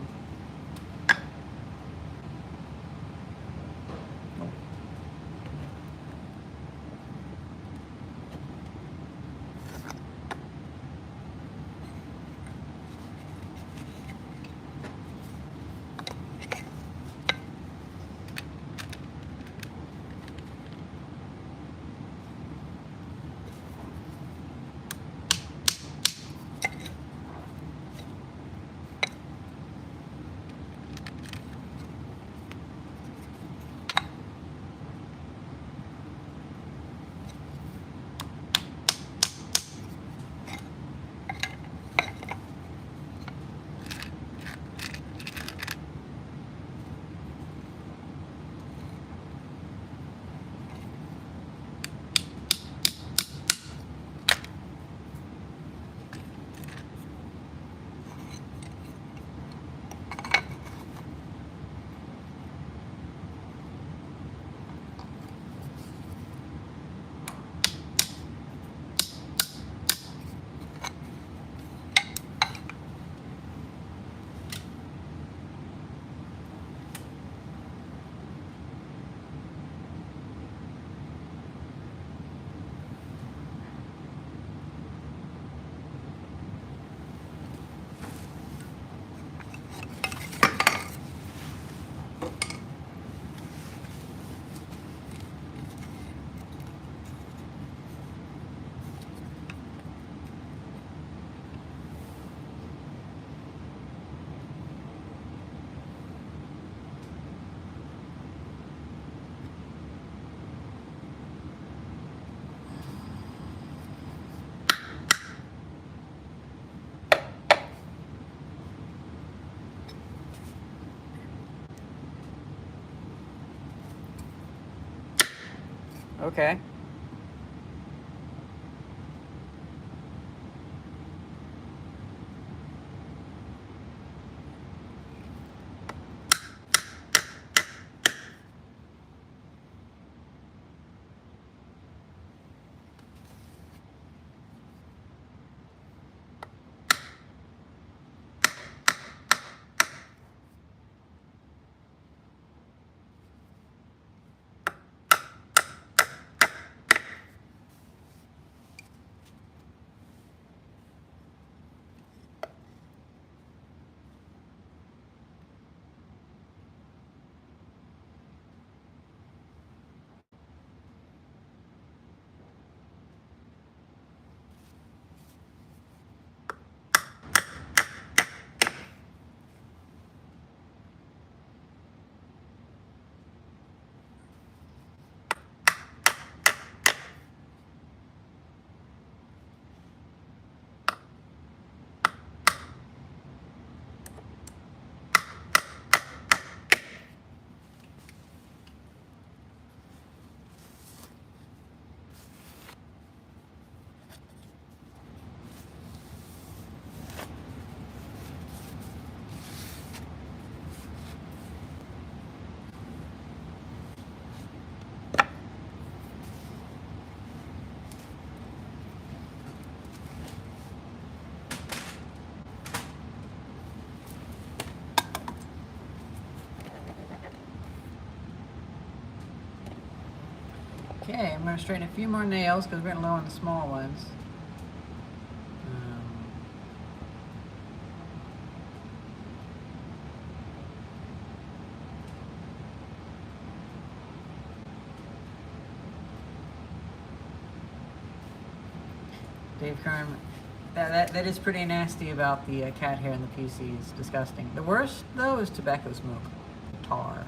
Okay. Okay, I'm going to straighten a few more nails because we're getting low on the small ones. Dave Kern, that is pretty nasty about the cat hair in the PC. It's disgusting. The worst, though, is tobacco smoke. Tar.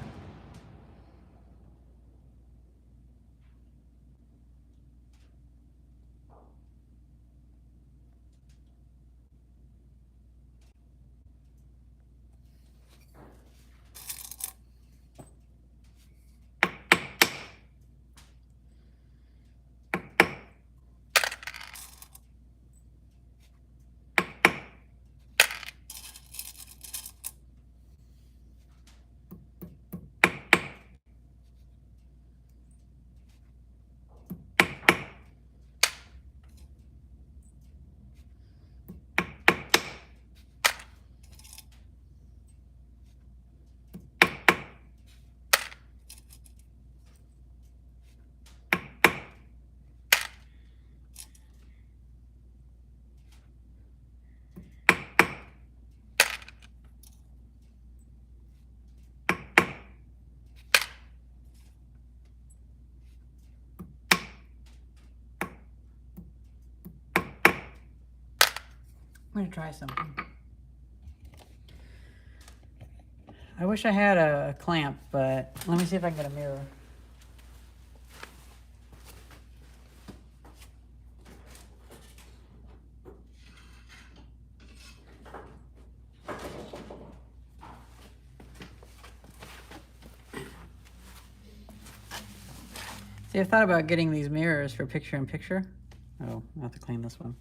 I'm gonna try something. I wish I had a clamp, but let me see if I can get a mirror. See, I thought about getting these mirrors for picture in picture. Oh, I have to clean this one.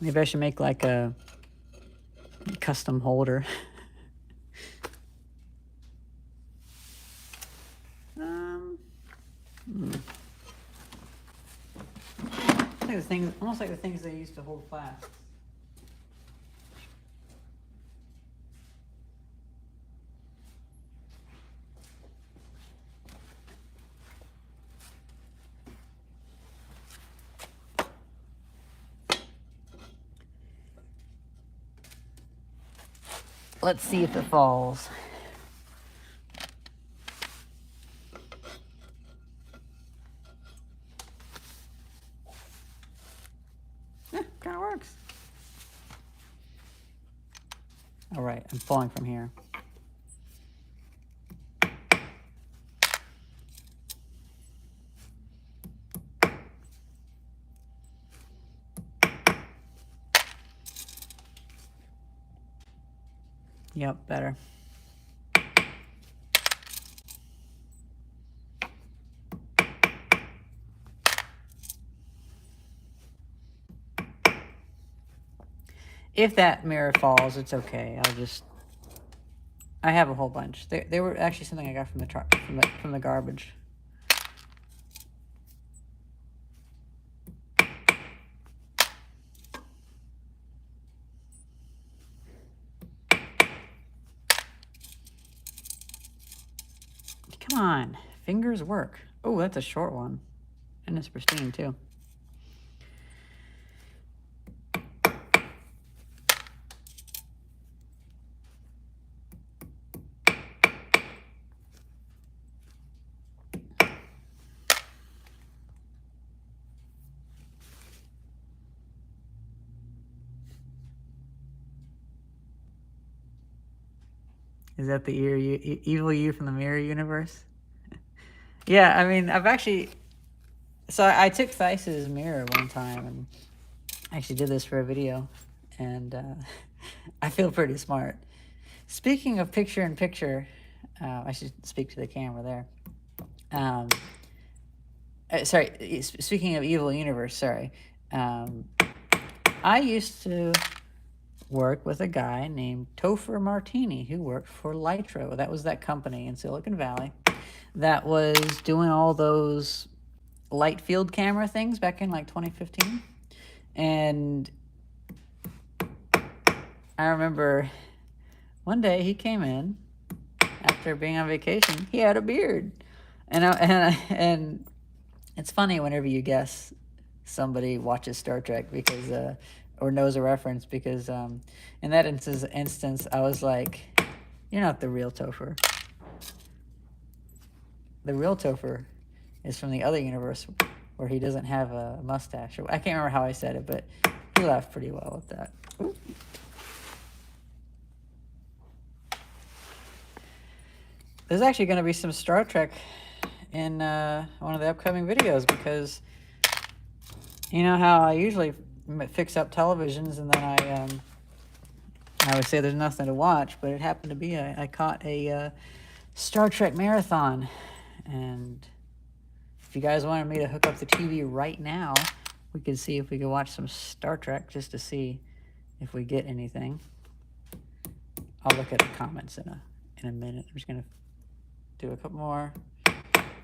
Maybe I should make like a custom holder. Like the things, almost like the things they used to hold flasks. Let's see if it falls. Yeah, kind of works. All right, I'm falling from here. Yep, better. If that mirror falls, it's okay. I have a whole bunch. They were actually something I got from the truck, from the garbage. Come on, fingers work. Oh, that's a short one. And it's pristine too. Is that the evil you from the Mirror Universe? Yeah, I mean, so I took Theis's mirror one time and actually did this for a video, and I feel pretty smart. Speaking of picture in picture, I should speak to the camera there. Sorry, speaking of evil universe, sorry. I used to work with a guy named Topher Martini who worked for Lytro. That was that company in Silicon Valley that was doing all those light field camera things back in like 2015. And I remember one day he came in after being on vacation. He had a beard, and it's funny whenever you guess somebody watches Star Trek because or knows a reference, because in that instance I was like, you're not the real Topher. The real Topher is from the other universe where he doesn't have a mustache. I can't remember how I said it, but he laughed pretty well at that. Ooh. There's actually going to be some Star Trek in one of the upcoming videos, because you know how I usually fix up televisions and then I would say there's nothing to watch, but it happened to be I caught a Star Trek marathon, and if you guys wanted me to hook up the TV right now, we could see if we could watch some Star Trek just to see if we get anything. I'll look at the comments in a minute. I'm just gonna do a couple more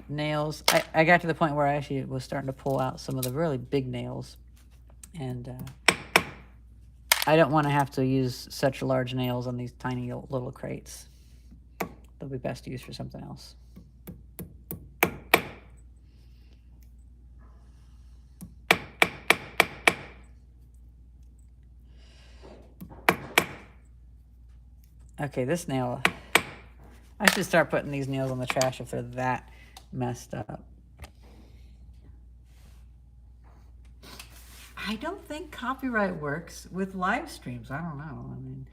nails. I got to the point where I actually was starting to pull out some of the really big nails, and I don't want to have to use such large nails on these tiny little crates. They'll be best used for something else. Okay, this nail. I should start putting these nails on the trash if they're that messed up. I don't think copyright works with live streams. I don't know. I mean,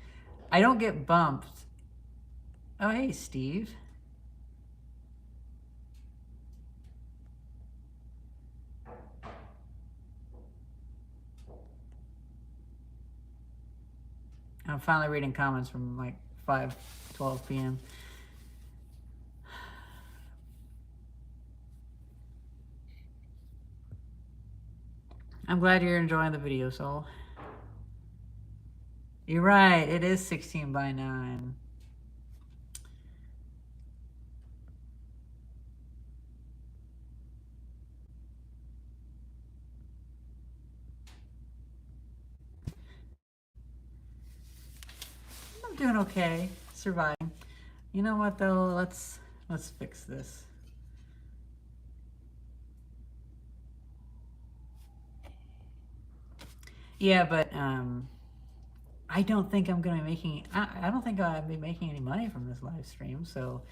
I don't get bumped. Oh, hey, Steve. I'm finally reading comments from like 5:12 p.m. I'm glad you're enjoying the video, Soul. You're right, it is 16 by 9. I'm doing okay, surviving. You know what though? Let's fix this. Yeah, but I don't think I'm gonna be making. I don't think I'll be making any money from this live stream. So,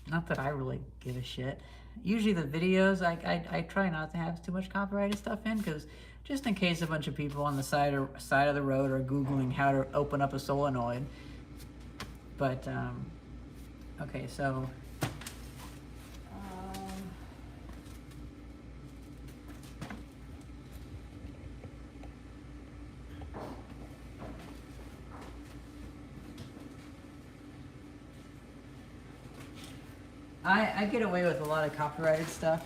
not that I really give a shit. Usually the videos, I try not to have too much copyrighted stuff in, because just in case a bunch of people on the side of the road are Googling how to open up a solenoid. But okay, so. I get away with a lot of copyrighted stuff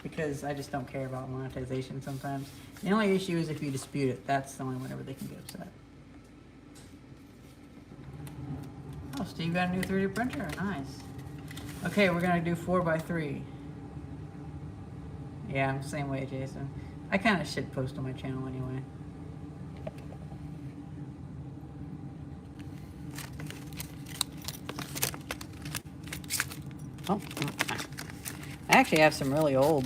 because I just don't care about monetization sometimes. The only issue is if you dispute it. That's the only whenever they can get upset. Oh, Steve got a new 3D printer. Nice. Okay, we're gonna do 4x3. Yeah, I'm the same way, Jason. I kind of shit post on my channel anyway. Oh, I actually have some really old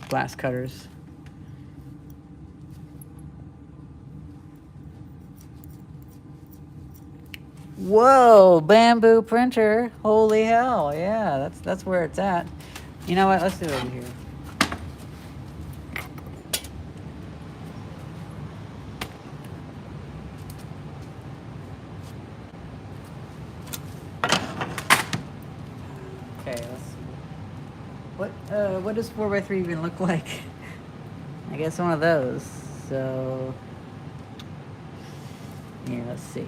glass cutters. Whoa, bamboo printer! Holy hell, yeah, that's where it's at. You know what? Let's do it over here. Okay, let's see. What does 4x3 even look like? I guess one of those. So, here, let's see.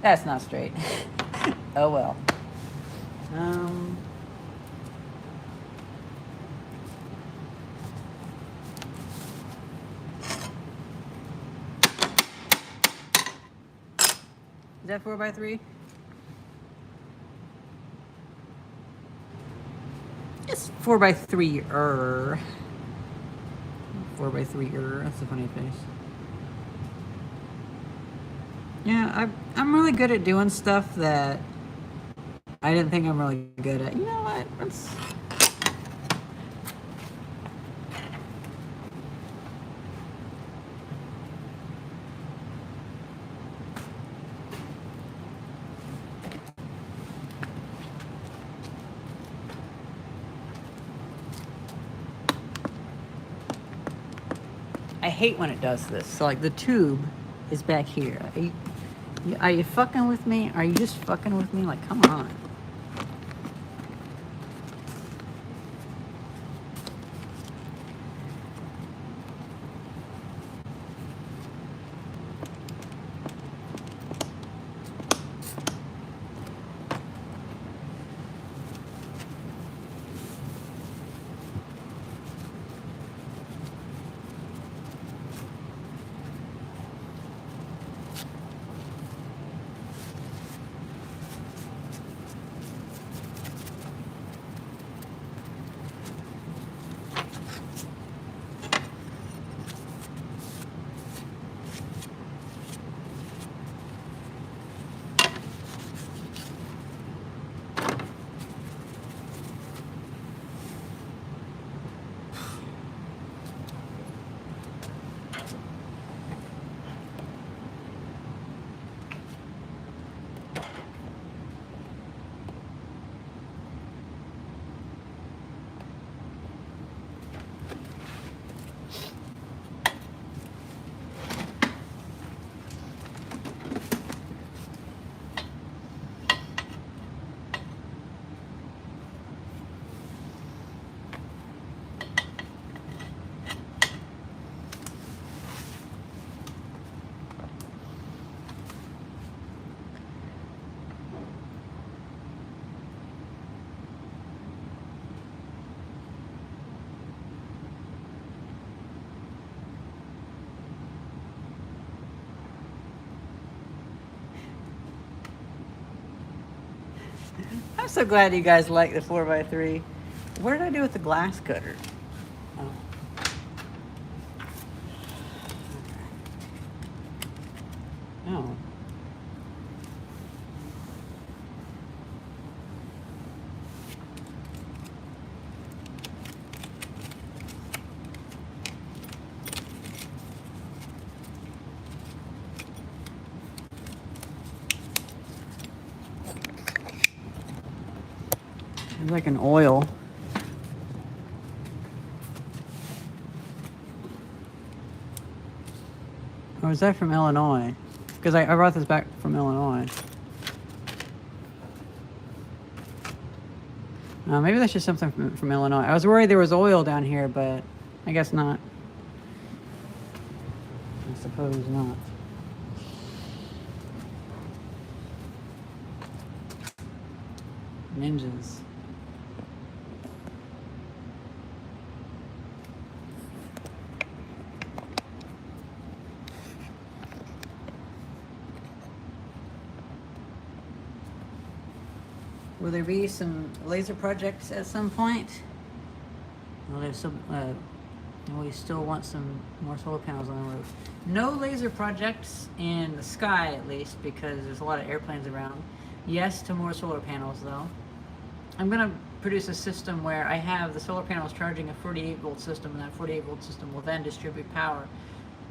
That's not straight. Oh well. Is that 4x3? It's 4x3. 4x3. That's a funny face. Yeah, I'm really good at doing stuff that I didn't think I'm really good at. You know what? I hate when it does this. So like the tube is back here. Are you fucking with me? Are you just fucking with me? Like, come on. I'm so glad you guys like the 4x3. What did I do with the glass cutter? Oh. Oh. It's like an oil. Or is that from Illinois? Because I brought this back from Illinois. Maybe that's just something from Illinois. I was worried there was oil down here, but I guess not. I suppose not. Ninjas. Will there be some laser projects at some point? Well, there's some. We still want some more solar panels on the roof. No laser projects in the sky, at least, because there's a lot of airplanes around. Yes to more solar panels, though. I'm gonna produce a system where I have the solar panels charging a 48-volt system, and that 48-volt system will then distribute power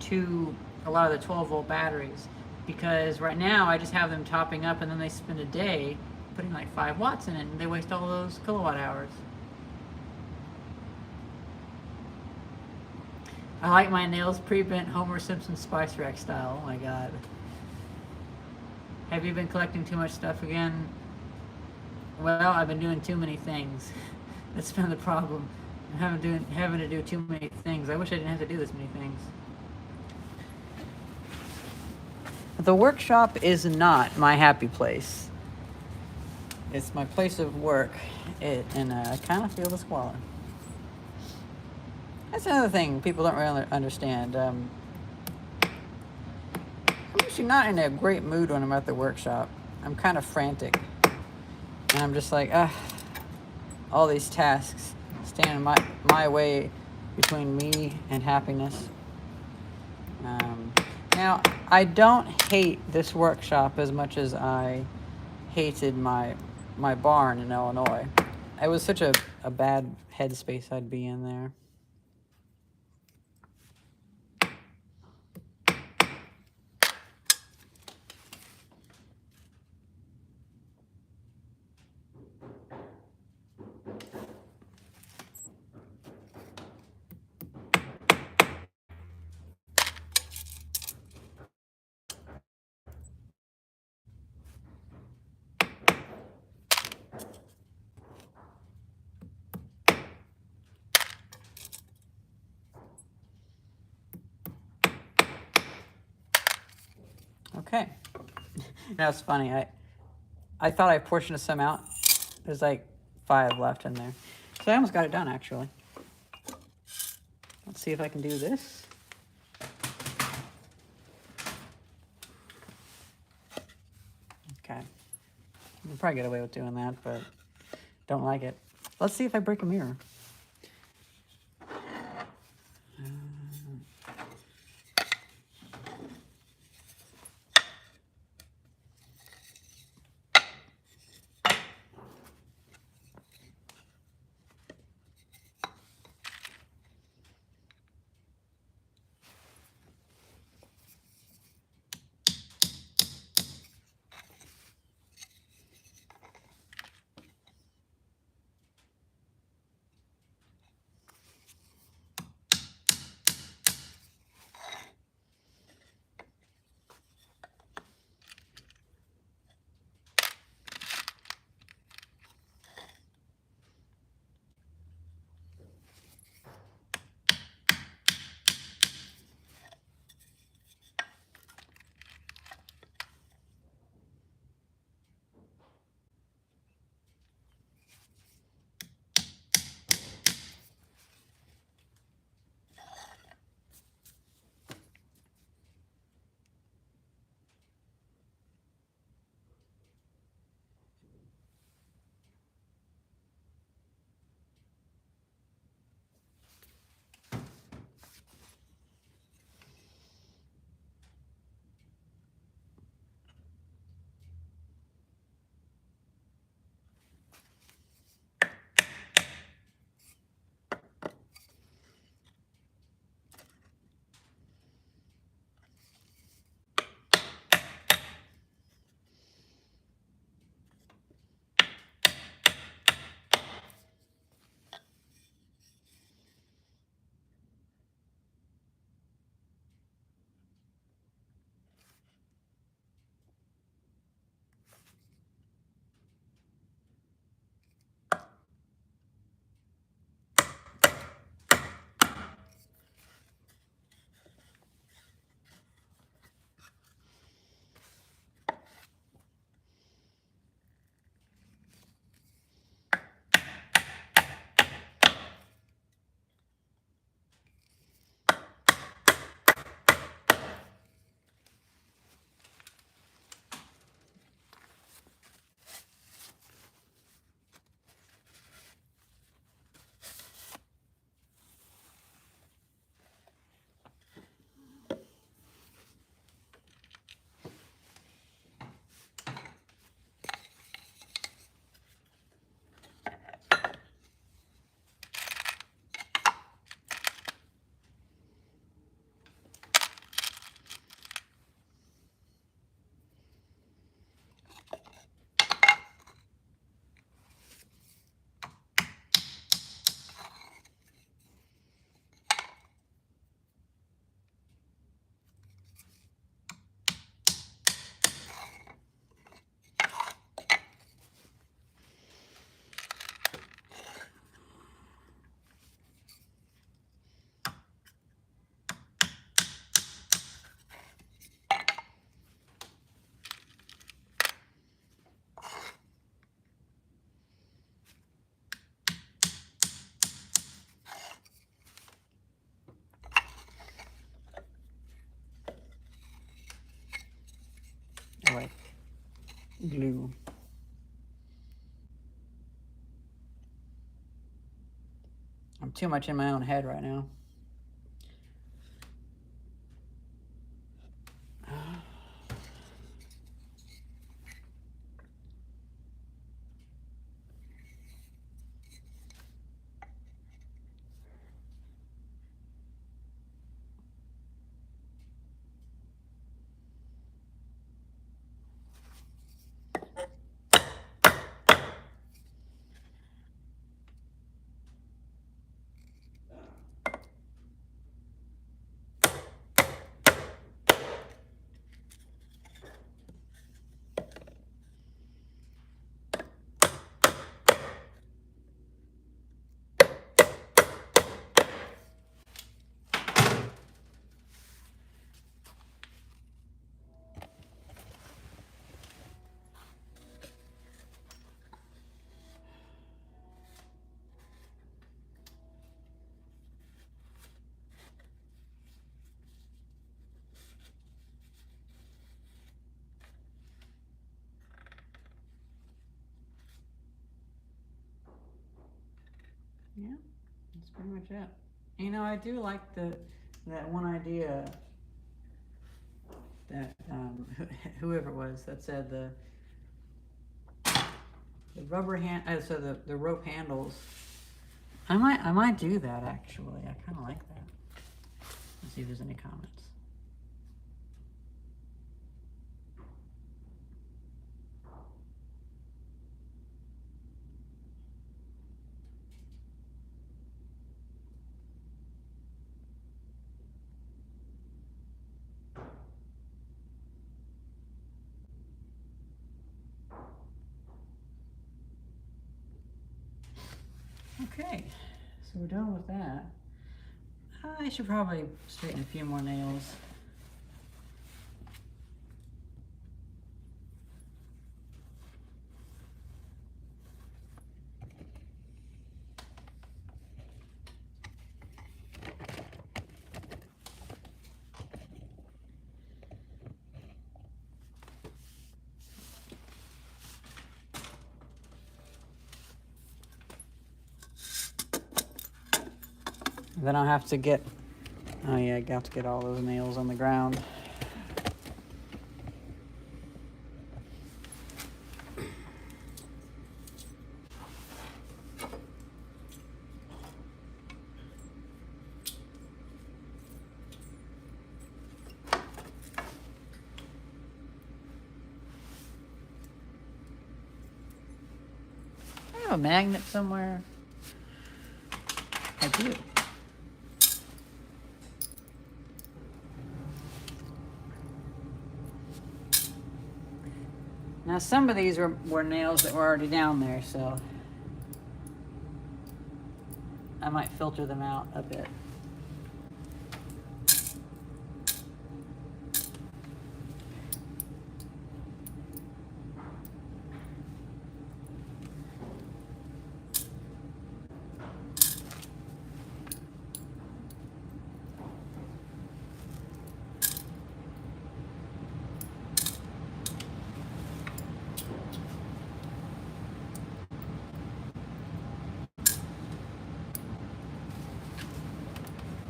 to a lot of the 12-volt batteries. Because right now I just have them topping up, and then they spend a day putting like 5 watts in it, and they waste all those kilowatt hours. I like my nails pre-bent Homer Simpson Spice Rack style. Oh my god. Have you been collecting too much stuff again? Well, I've been doing too many things. That's been the problem. I'm having to do too many things. I wish I didn't have to do this many things. The workshop is not my happy place. It's my place of work, and I kind of feel the squalor. That's another thing people don't really understand. I'm usually not in a great mood when I'm at the workshop. I'm kind of frantic. And I'm just like, all these tasks stand in my way between me and happiness. Now, I don't hate this workshop as much as I hated my barn in Illinois. It was such a bad headspace I'd be in there. Okay. That's funny. I thought I portioned some out. There's like 5 left in there. So I almost got it done, actually. Let's see if I can do this. Okay. You can probably get away with doing that, but don't like it. Let's see if I break a mirror. glue. I'm too much in my own head right now. Yeah, that's pretty much it. You know, I do like that one idea that whoever it was that said the rubber hand, so the rope handles. I might do that actually. I kind of like that. Let's see if there's any comments. Okay, so we're done with that. I should probably straighten a few more nails. Then I'll have to get, oh yeah, I got to get all those nails on the ground. I have a magnet somewhere. I do. Now some of these were nails that were already down there, so I might filter them out a bit.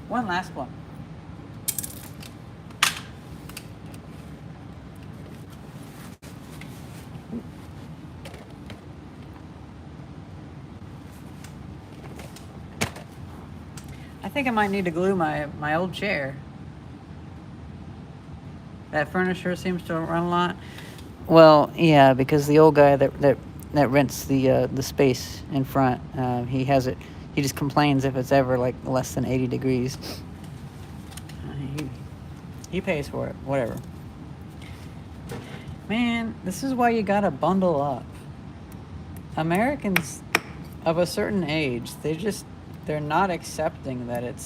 One last one. I think I might need to glue my old chair. That furniture seems to run a lot. Well, yeah, because the old guy that rents the space in front, he has it. He just complains if it's ever like less than 80 degrees. He pays for it, whatever. Man, this is why you gotta bundle up. Americans of a certain age, they're not accepting that it's,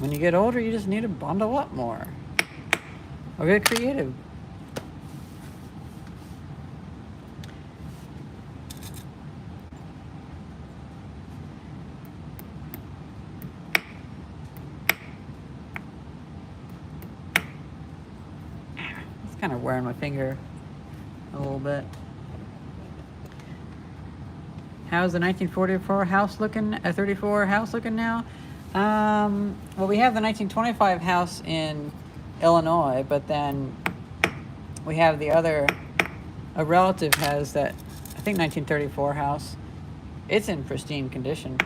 when you get older, you just need to bundle up more. Or get creative. It's kind of wearing my finger. a little bit. How's the 1944 house looking? A 34 house looking now? Well, we have the 1925 house in Illinois, but then we have the other. A relative has that, I think, 1934 house. It's in pristine condition.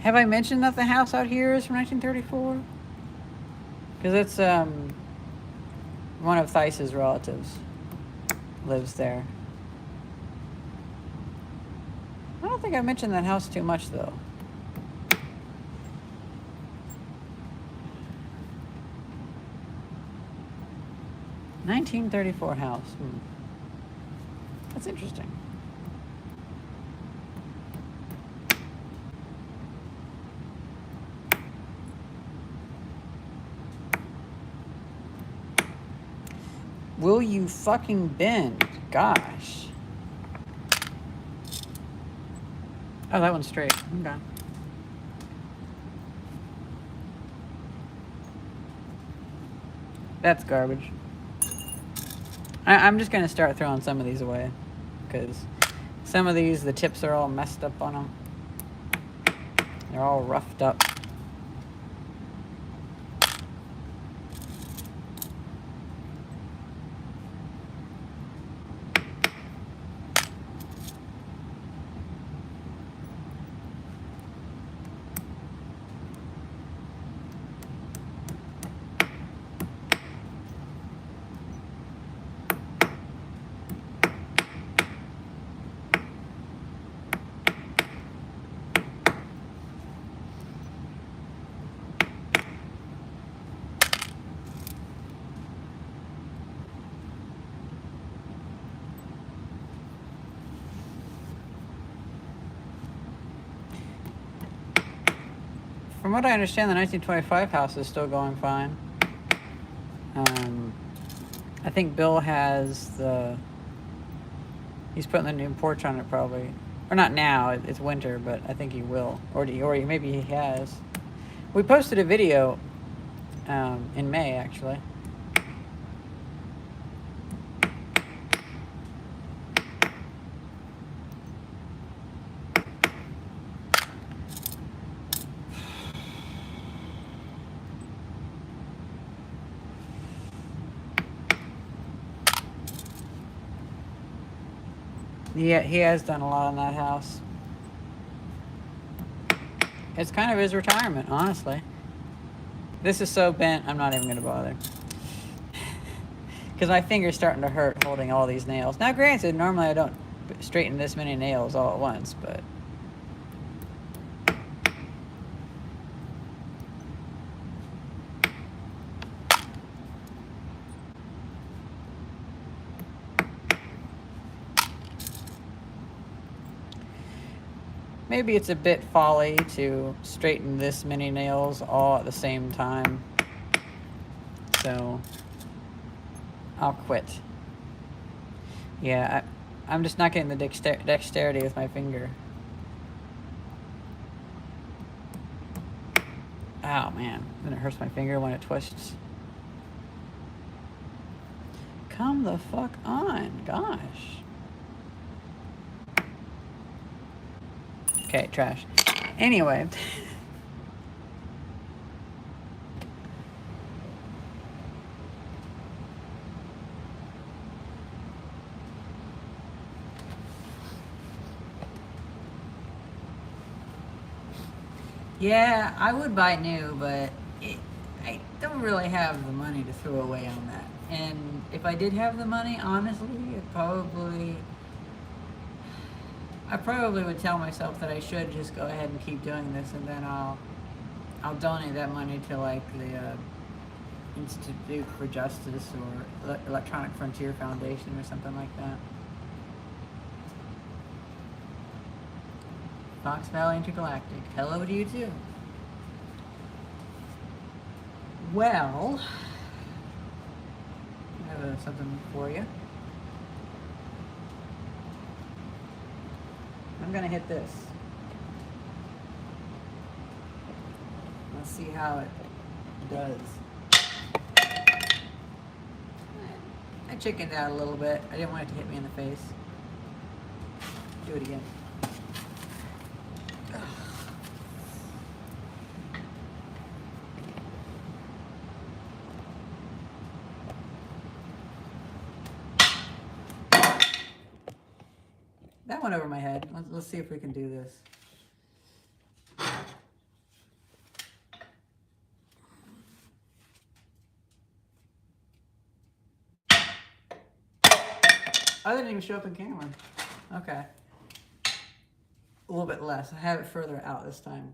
Have I mentioned that the house out here is from 1934? Because it's one of Theis's relatives lives there. I don't think I mentioned that house too much, though. (1934) house. That's interesting. Will you fucking bend? Gosh. Oh, that one's straight. Okay. That's garbage. I'm just going to start throwing some of these away. Because some of these, the tips are all messed up on them. They're all roughed up. From what I understand, the 1925 house is still going fine. I think Bill has he's putting the new porch on it probably. Or not now, it's winter, but I think he will. Or maybe he has. We posted a video in May, actually. Yeah, he has done a lot in that house. It's kind of his retirement, honestly. This is so bent, I'm not even going to bother. Because my finger's starting to hurt holding all these nails. Now, granted, normally I don't straighten this many nails all at once, but... Maybe it's a bit folly to straighten this many nails all at the same time. So, I'll quit. Yeah, I'm just not getting the dexterity with my finger. Oh man, then it hurts my finger when it twists. Come the fuck on, gosh. Okay, trash. Anyway. Yeah, I would buy new, but I don't really have the money to throw away on that. And if I did have the money, honestly, I probably would tell myself that I should just go ahead and keep doing this, and then I'll donate that money to like the Institute for Justice or Electronic Frontier Foundation or something like that. Fox Valley Intergalactic. Hello to you too. Well, I have something for you. I'm gonna hit this. Let's see how it does. I chickened out a little bit. I didn't want it to hit me in the face. Do it again. That went over my head. Let's see if we can do this. Oh, that didn't even show up in camera. Okay. A little bit less. I have it further out this time.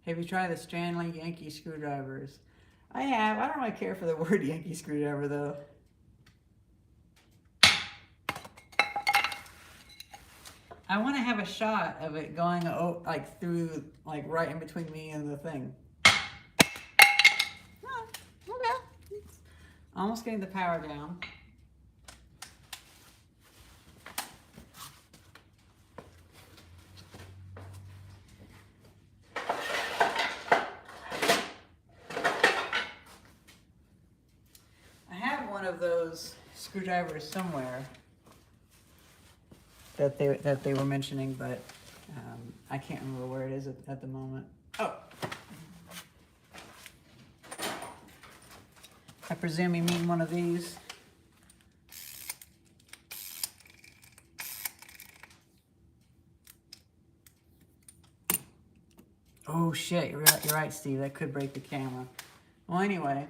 Have you tried the Stanley Yankee screwdrivers? I have. I don't really care for the word Yankee screwdriver though. I want to have a shot of it going like through, like right in between me and the thing. Oh, okay. Almost getting the power down. I have one of those screwdrivers somewhere that they were mentioning, but I can't remember where it is at the moment. Oh, I presume you mean one of these. Oh shit! You're right, Steve. That could break the camera. Well, anyway.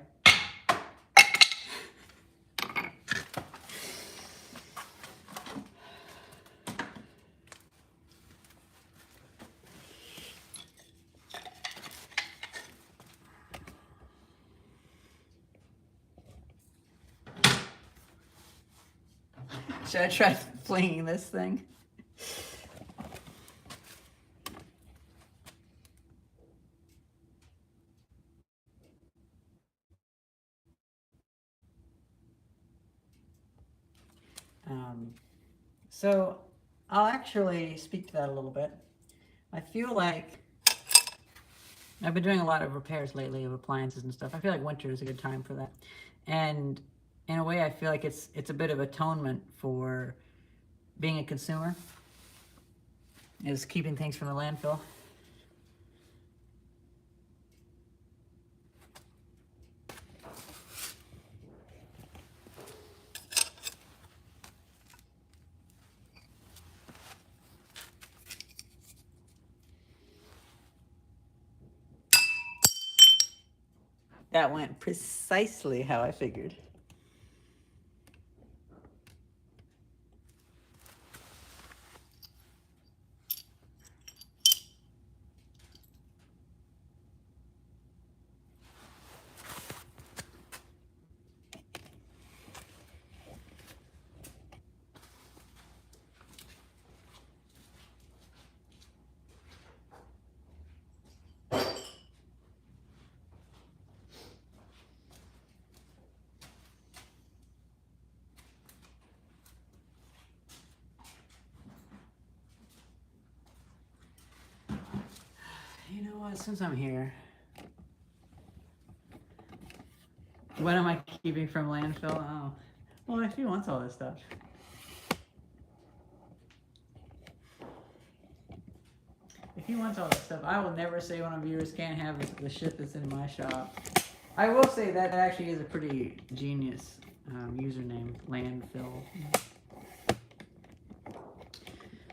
Should I try flinging this thing? So I'll actually speak to that a little bit. I feel like I've been doing a lot of repairs lately of appliances and stuff. I feel like winter is a good time for that. And in a way, I feel like it's a bit of atonement for being a consumer, is keeping things from the landfill. That went precisely how I figured. You know what, since I'm here, what am I keeping from landfill? Oh, well, if he wants all this stuff. If he wants all this stuff, I will never say one of viewers can't have the shit that's in my shop. I will say that actually is a pretty genius username, landfill.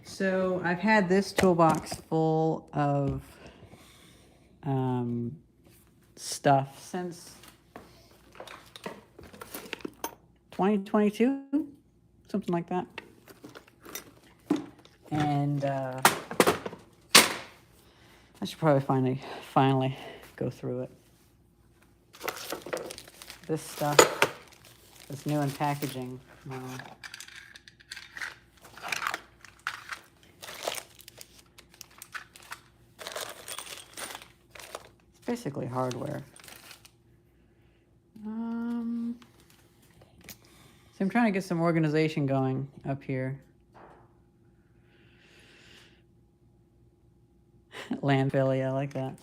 So I've had this toolbox full of stuff since 2022, something like that. And I should probably finally go through it. This stuff that's new in packaging. It's basically hardware. So I'm trying to get some organization going up here. Landfill, yeah, I like that.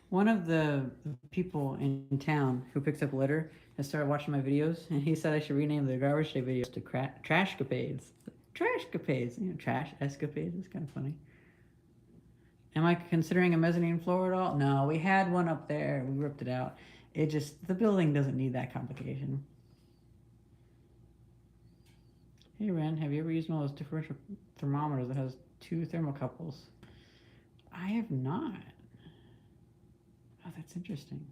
One of the people in town who picks up litter has started watching my videos, and he said I should rename the garbage day videos to Trashcapades. Trashcapades, trash escapades is kind of funny. Am I considering a mezzanine floor at all? No, we had one up there. We ripped it out. The building doesn't need that complication. Hey Ren, have you ever used one of those differential thermometers that has 2 thermocouples? I have not. Oh, that's interesting.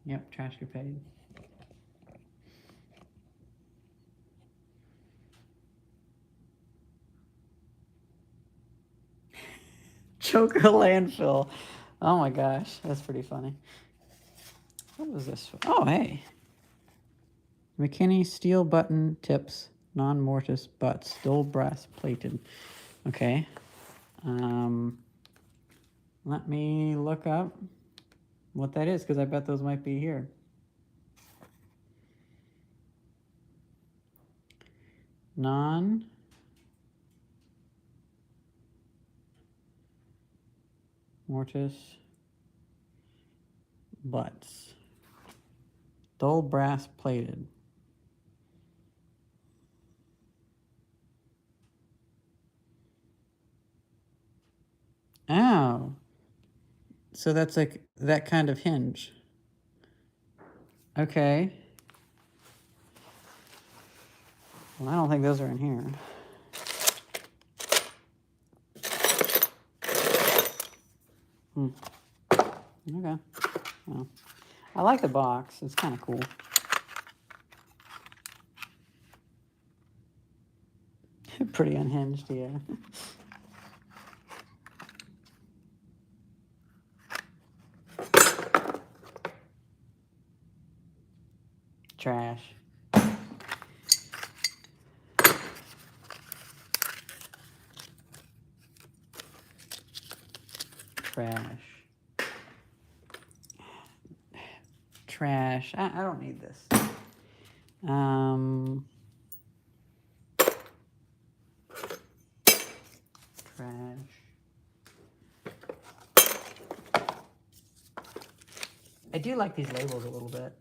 Yep, Trashcapade. Choker landfill. Oh my gosh, that's pretty funny. What was this for? Oh, hey. McKinney steel button tips, non-mortise butts, dull brass plated. Okay. Let me look up what that is, because I bet those might be here. Non-mortise butts. Dull brass plated. Oh. So that's like that kind of hinge. Okay. Well, I don't think those are in here. Okay. Well, I like the box. It's kind of cool. Pretty unhinged, yeah. Trash. Trash. I don't need this. Trash. I do like these labels a little bit.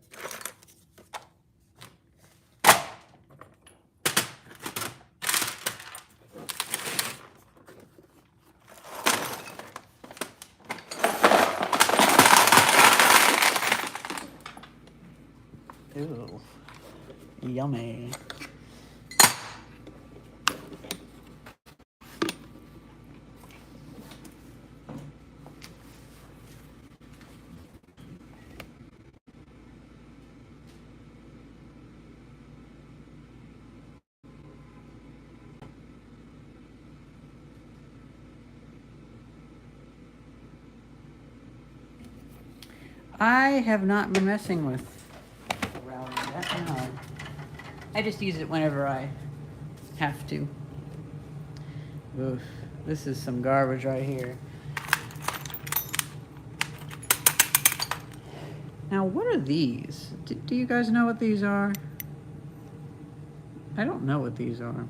Ooh, yummy. I have not been messing with routing that. No. I just use it whenever I have to. Oof, this is some garbage right here. Now, what are these? Do you guys know what these are? I don't know what these are.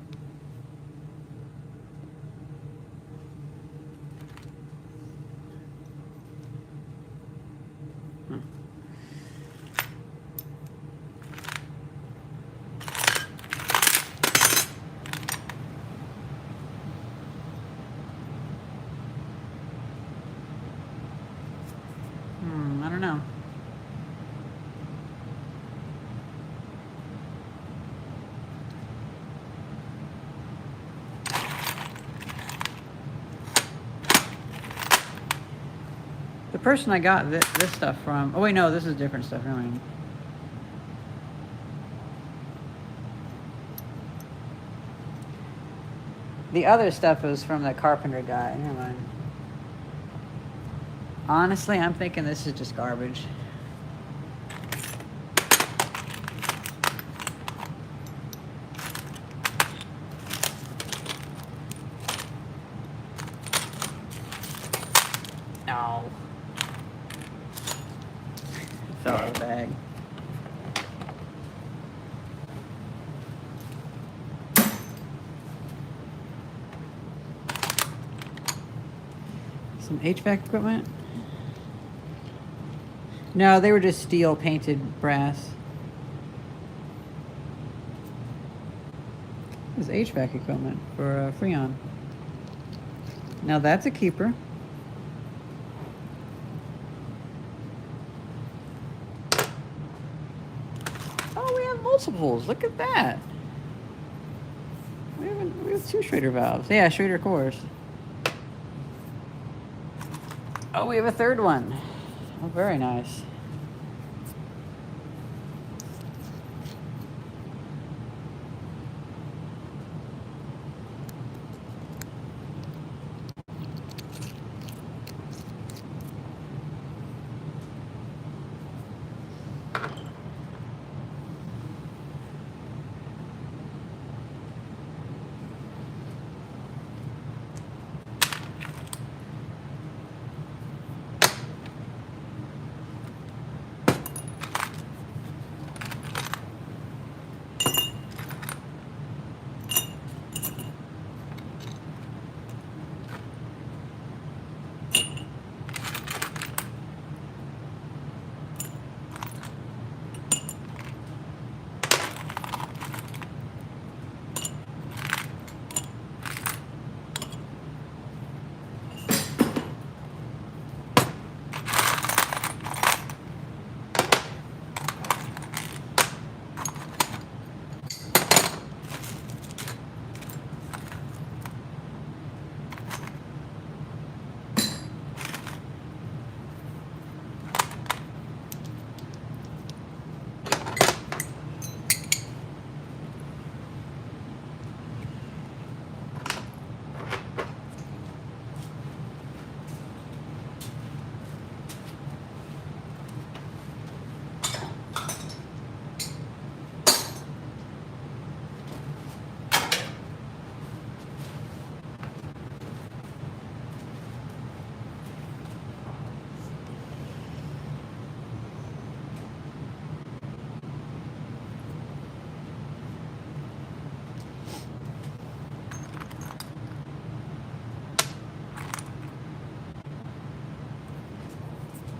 I don't know. The person I got this stuff from, oh wait, no, this is different stuff. Never mind. The other stuff is from the carpenter guy. Never mind. Honestly, I'm thinking this is just garbage. Some HVAC equipment? No, they were just steel painted brass. This is HVAC equipment for Freon. Now that's a keeper. Oh, we have multiples. Look at that. We have 2 Schrader valves. Yeah, Schrader cores. Oh, we have a 3rd one. Oh, very nice.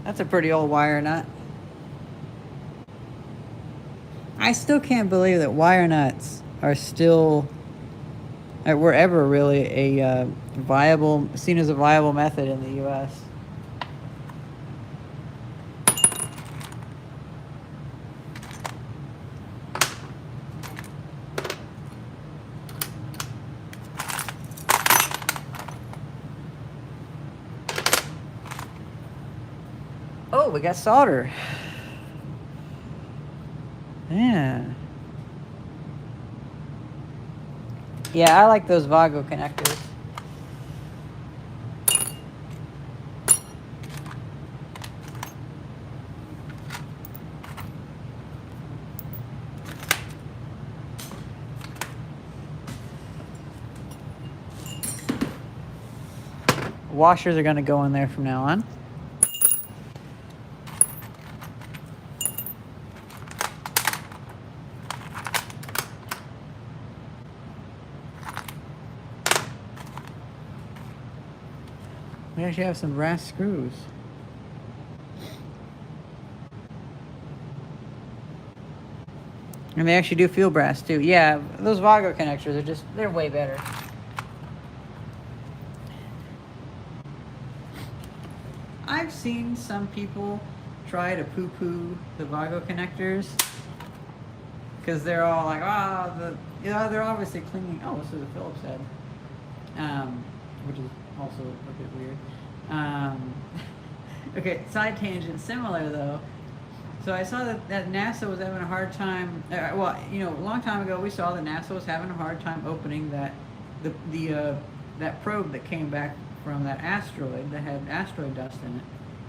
That's a pretty old wire nut. I still can't believe that wire nuts are still, were ever really a seen as a viable method in the U.S. Oh, we got solder. Yeah. Yeah, I like those Vago connectors. Washers are going to go in there from now on. We actually have some brass screws. And they actually do feel brass too. Yeah, those Vago connectors are just, they're way better. I've seen some people try to poo-poo the Vago connectors because they're all like, they're obviously cleaning. Oh, this is a Phillips head, which is also a bit weird. Okay, side tangent, similar though. So I saw that NASA was having a hard time. A long time ago we saw that NASA was having a hard time opening that that probe that came back from that asteroid that had asteroid dust in it.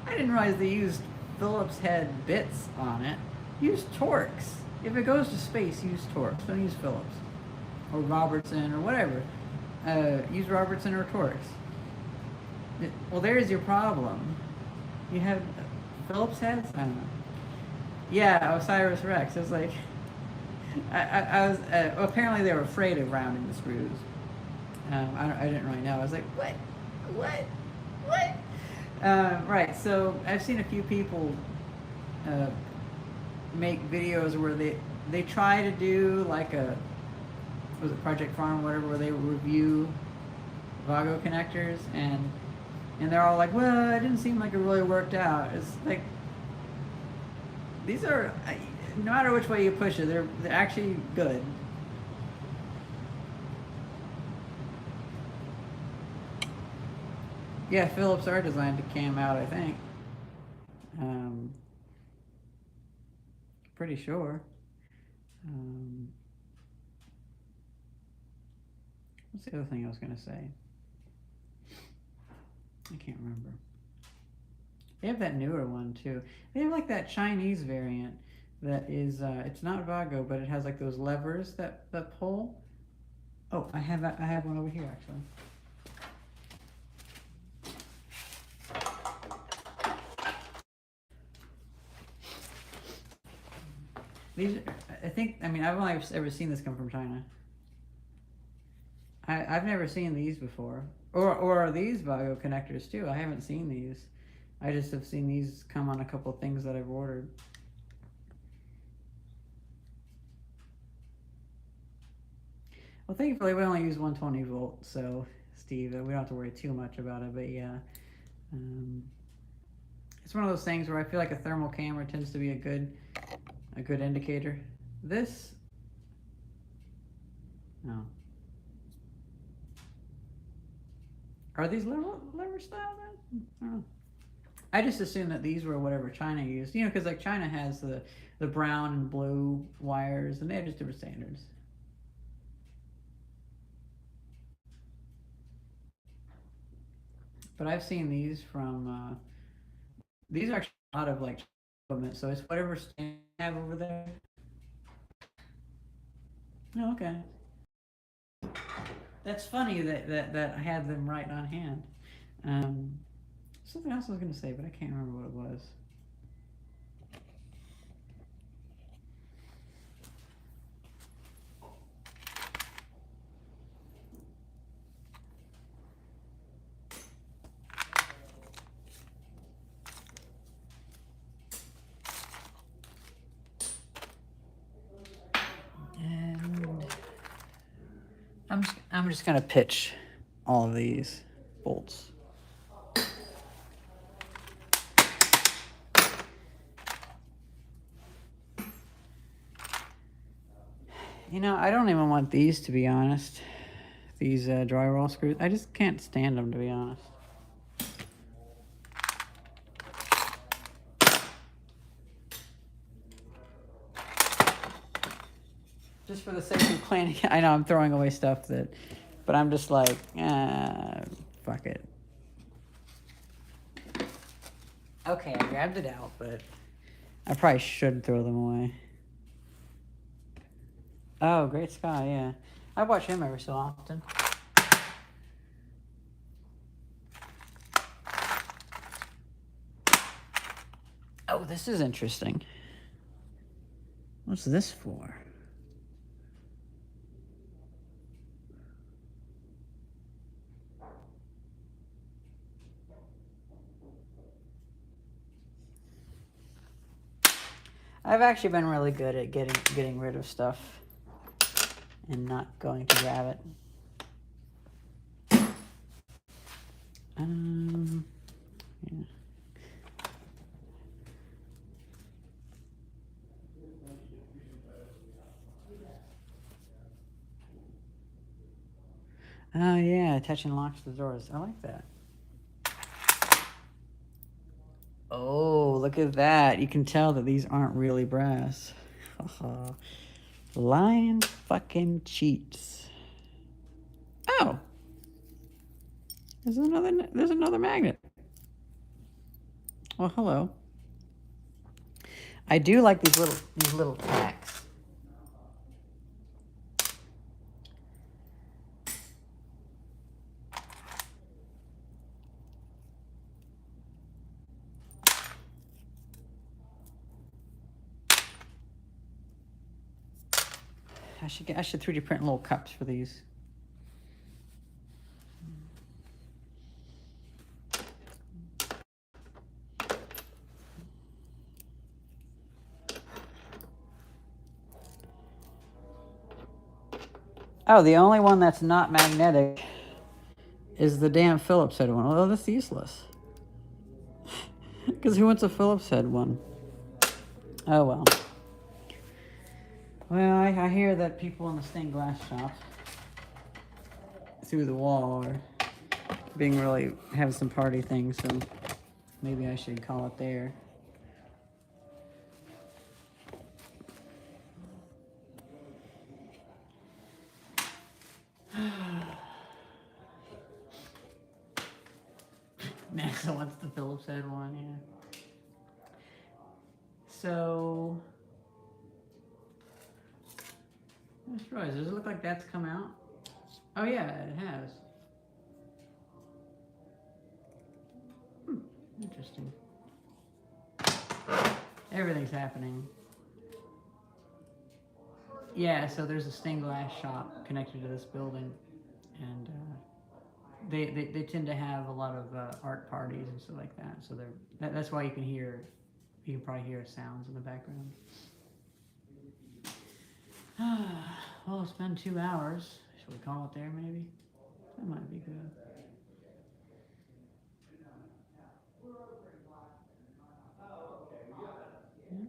I didn't realize they used Phillips head bits on it. Use Torx. If it goes to space, use Torx. Don't use Phillips or Robertson or whatever. Use Robertson or Torx. Well, there's your problem. You have Phillips heads? I don't know. Yeah, Osiris Rex. I was like, I was apparently they were afraid of rounding the screws. I didn't really know. I was like, what? Right. So I've seen a few people uh, make videos where they try to do like a, was it Project Farm or whatever, where they review Vago connectors, and they're all like, well, it didn't seem like it really worked out. It's like, these are, no matter which way you push it, they're actually good. Yeah, Philips are designed to cam out, I think. Um, Pretty sure. Um, what's the other thing I was gonna say? I can't remember. They have that newer one too. They have like that Chinese variant that is, it's not Vago, but it has like those levers that pull. Oh, I have one over here actually. These, I think, I mean, I've only ever seen this come from China. I've never seen these before. Or are these Vago connectors too? I haven't seen these. I just have seen these come on a couple things that I've ordered. Well, thankfully we only use 120 volt, so Steve, we don't have to worry too much about it. But yeah, um, it's one of those things where I feel like a thermal camera tends to be a good indicator. This, no. Are these lever style then? I don't know. I just assumed that these were whatever China used, you know, because like China has the brown and blue wires, and they have just different standards. But I've seen these from, these are actually a lot of like equipment, so it's whatever stand you have over there. Oh, okay. That's funny that I had them right on hand. Um, Something else I was going to say, but I can't remember what it was. And I'm just gonna pitch all of these bolts. You know, I don't even want these, to be honest. These drywall screws. I just can't stand them, to be honest. Just for the sake of cleaning. I know I'm throwing away stuff but I'm just like, fuck it. Okay, I grabbed it out, but I probably should throw them away. Oh, Great Sky, yeah. I watch him every so often. Oh, this is interesting. What's this for? I've actually been really good at getting rid of stuff and not going to grab it. Yeah. Oh yeah, attach and locks the doors. I like that. Oh, look at that. You can tell that these aren't really brass. Lion fucking cheats. Oh. There's another magnet. Well, hello. I do like these little tacks. I should 3D print little cups for these. Oh, the only one that's not magnetic is the damn Phillips head one. Oh, that's useless. Because who wants a Phillips head one? Oh, well. Well, I hear that people in the stained glass shop through the wall are being really having some party things, so maybe I should call it there. NASA wants the Phillips head one, yeah. So, I'm surprised. Does it look like that's come out? Oh yeah, it has. Interesting. Everything's happening. Yeah, so there's a stained glass shop connected to this building, and they tend to have a lot of art parties and stuff like that. So that's why you can probably hear sounds in the background. Well, it's been 2 hours. Should we call it there, maybe? That might be good. Yeah.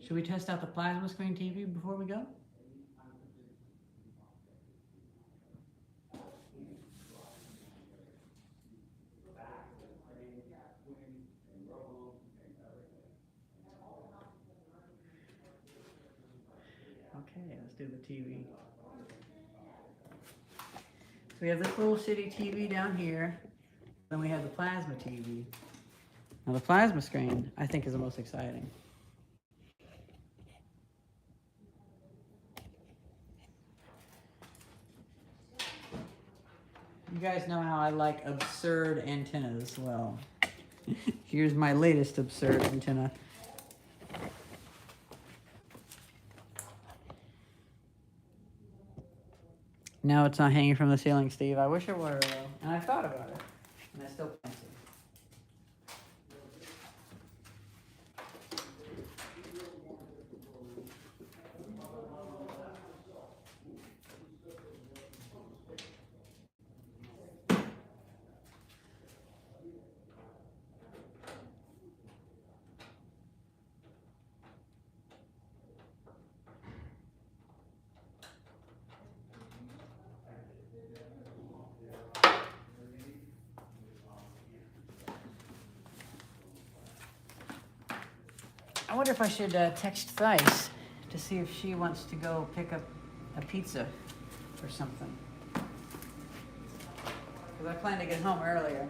Should we test out the plasma screen TV before we go? Okay, let's do the TV. So we have this little shitty TV down here. Then we have the plasma TV. Now the plasma screen, I think, is the most exciting. You guys know how I like absurd antennas. Well, here's my latest absurd antenna. No, it's not hanging from the ceiling, Steve. I wish it were, though. And I thought about it. And I still plan to. I wonder if I should text Thais to see if she wants to go pick up a pizza or something. Because I plan to get home earlier.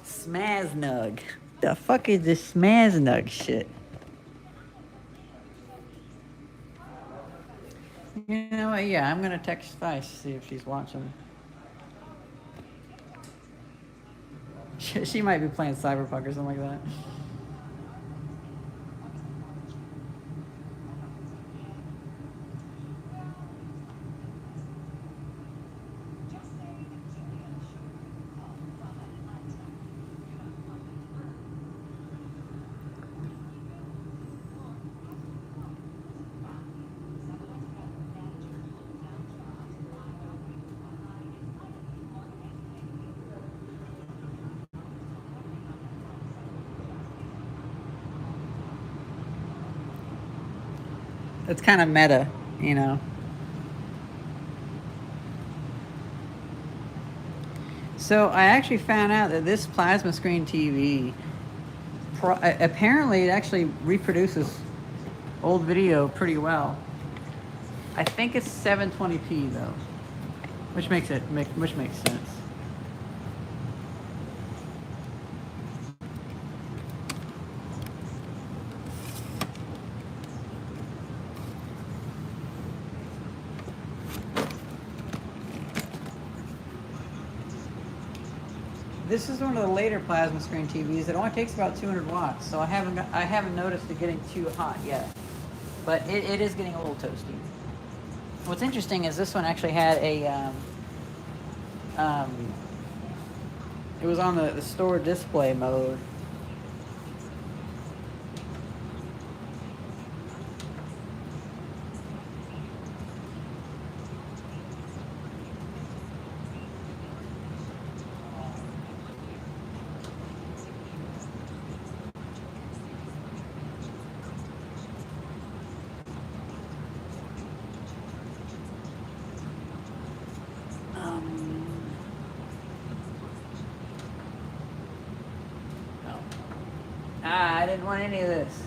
Smaznug. The fuck is this Smaznug shit? You know what? Yeah, I'm gonna text Thais to see if she's watching. She might be playing Cyberpunk or something like that. It's kind of meta, you know. So I actually found out that this plasma screen TV, apparently it actually reproduces old video pretty well. I think it's 720p though, which makes sense. This is one of the later plasma screen TVs. It only takes about 200 watts, so I haven't noticed it getting too hot yet. But it is getting a little toasty. What's interesting is this one actually had Um, it was on the store display mode. Oh. I didn't want any of this.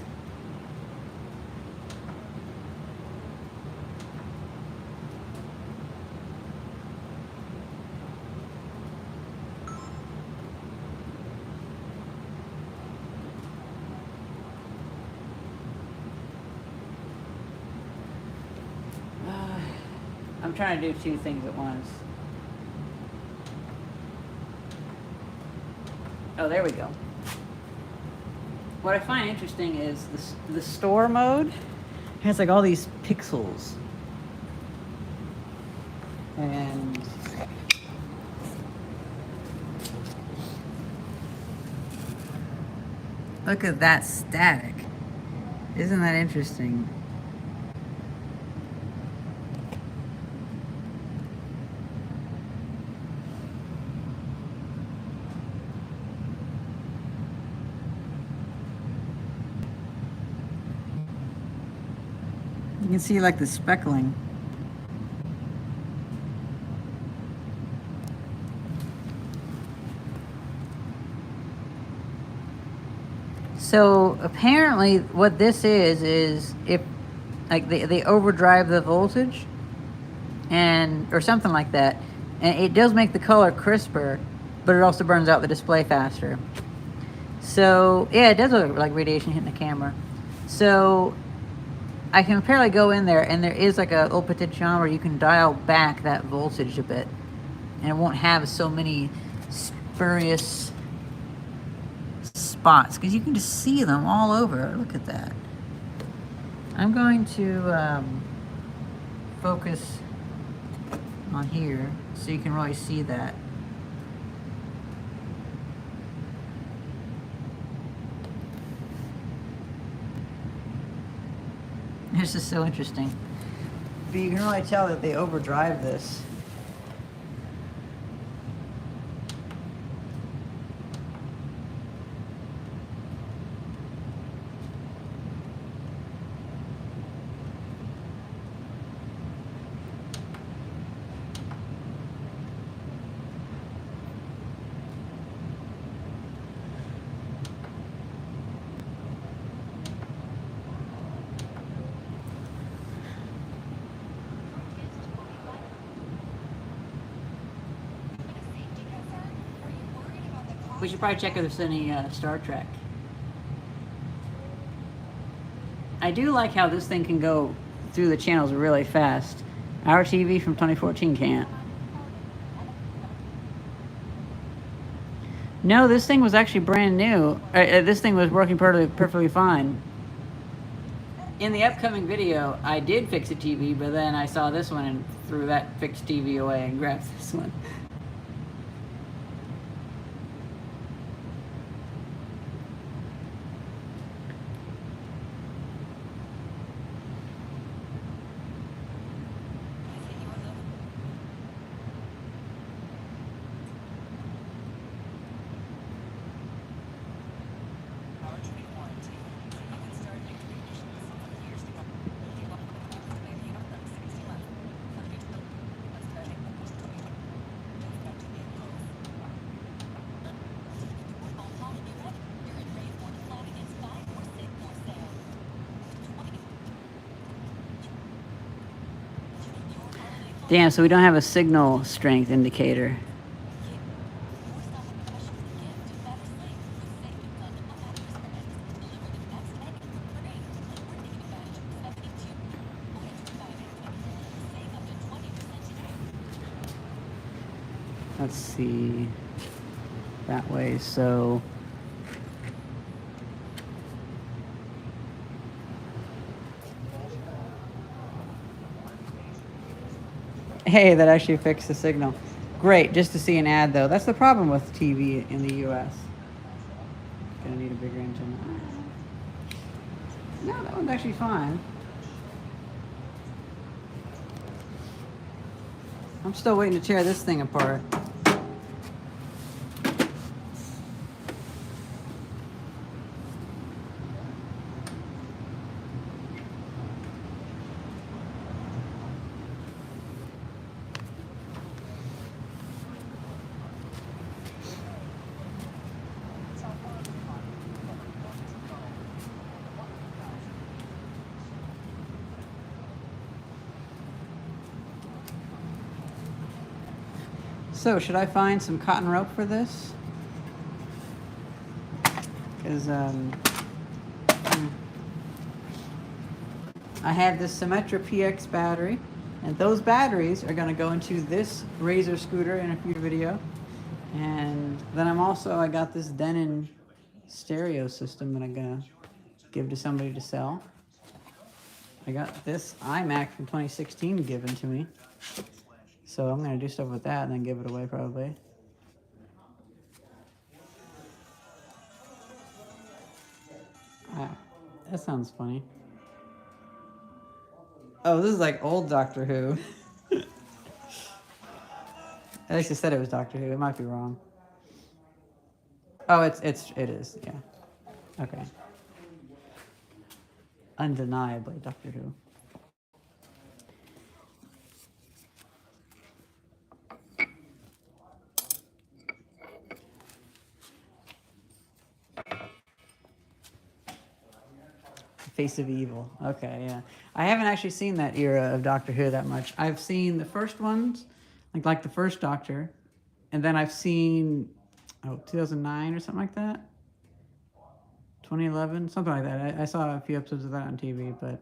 I'm trying to do two things at once. Oh, there we go. What I find interesting is the store mode has like all these pixels. And look at that static. Isn't that interesting? You can see like the speckling. So apparently what this is if like they overdrive the voltage and or something like that, and it does make the color crisper, but it also burns out the display faster. So yeah, it does look like radiation hitting the camera. So I can apparently go in there and there is like a little potentiometer where you can dial back that voltage a bit, and it won't have so many spurious spots because you can just see them all over. Look at that. I'm going to focus on here so you can really see that. This is so interesting. But you can really tell that they overdrive this. We should probably check if there's any Star Trek. I do like how this thing can go through the channels really fast. Our TV from 2014 can't. No, this thing was actually brand new. This thing was working perfectly fine. In the upcoming video, I did fix a TV, but then I saw this one and threw that fixed TV away and grabbed this one. Damn, so we don't have a signal strength indicator. Let's see. That way, so... Hey, that actually fixed the signal. Great, just to see an ad though. That's the problem with TV in the US. Gonna need a bigger engine. No, that one's actually fine. I'm still waiting to tear this thing apart. So, should I find some cotton rope for this? Because I have this Symetra PX battery, and those batteries are going to go into this Razor scooter in a future video. And then I got this Denon stereo system that I'm going to give to somebody to sell. I got this iMac from 2016 given to me. So I'm going to do stuff with that and then give it away probably. Ah, that sounds funny. Oh, this is like old Doctor Who. At least it said it was Doctor Who. It might be wrong. Oh, it is, yeah. Okay. Undeniably Doctor Who. Face of Evil. Okay, yeah. I haven't actually seen that era of Doctor Who that much. I've seen the first ones, like the first Doctor, and then I've seen 2009 or something like that. 2011, something like that. I saw a few episodes of that on TV, but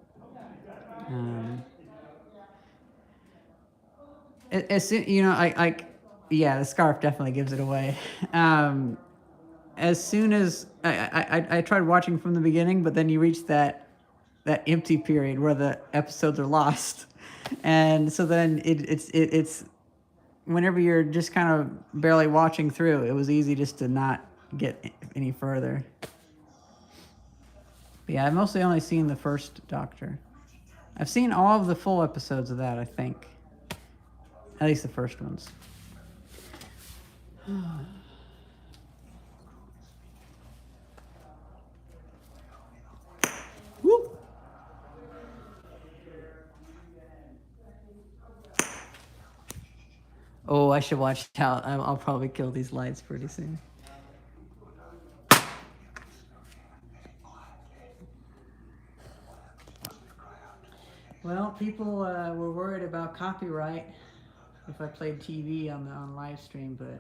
yeah, the scarf definitely gives it away. As soon as I tried watching from the beginning, but then you reach that empty period where the episodes are lost, and so then it's whenever you're just kind of barely watching through, it was easy just to not get any further. But yeah, I've mostly only seen the first Doctor. I've seen all of the full episodes of that, I think. At least the first ones. Whoop. Oh, I should watch out. I'll probably kill these lights pretty soon. Well, people were worried about copyright if I played TV on live stream, but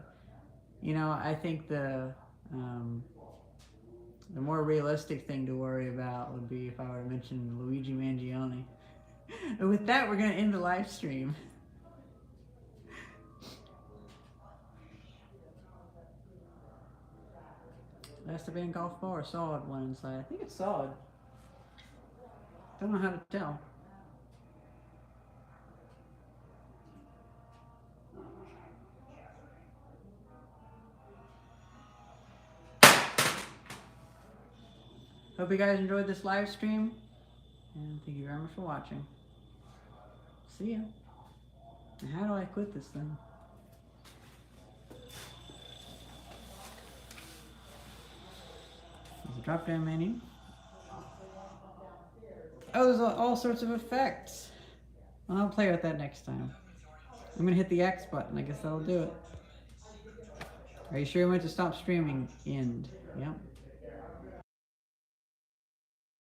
you know, I think the more realistic thing to worry about would be if I were to mention Luigi Mangione. And with that, we're going to end the live stream. Esteban golf ball or solid one inside? I think it's solid. Don't know how to tell. Hope you guys enjoyed this live stream, and thank you very much for watching. See ya. And how do I quit this thing? There's a drop-down menu. Oh, there's all sorts of effects. Well, I'll play with that next time. I'm gonna hit the X button. I guess that'll do it. Are you sure you want to stop streaming? End. Yep.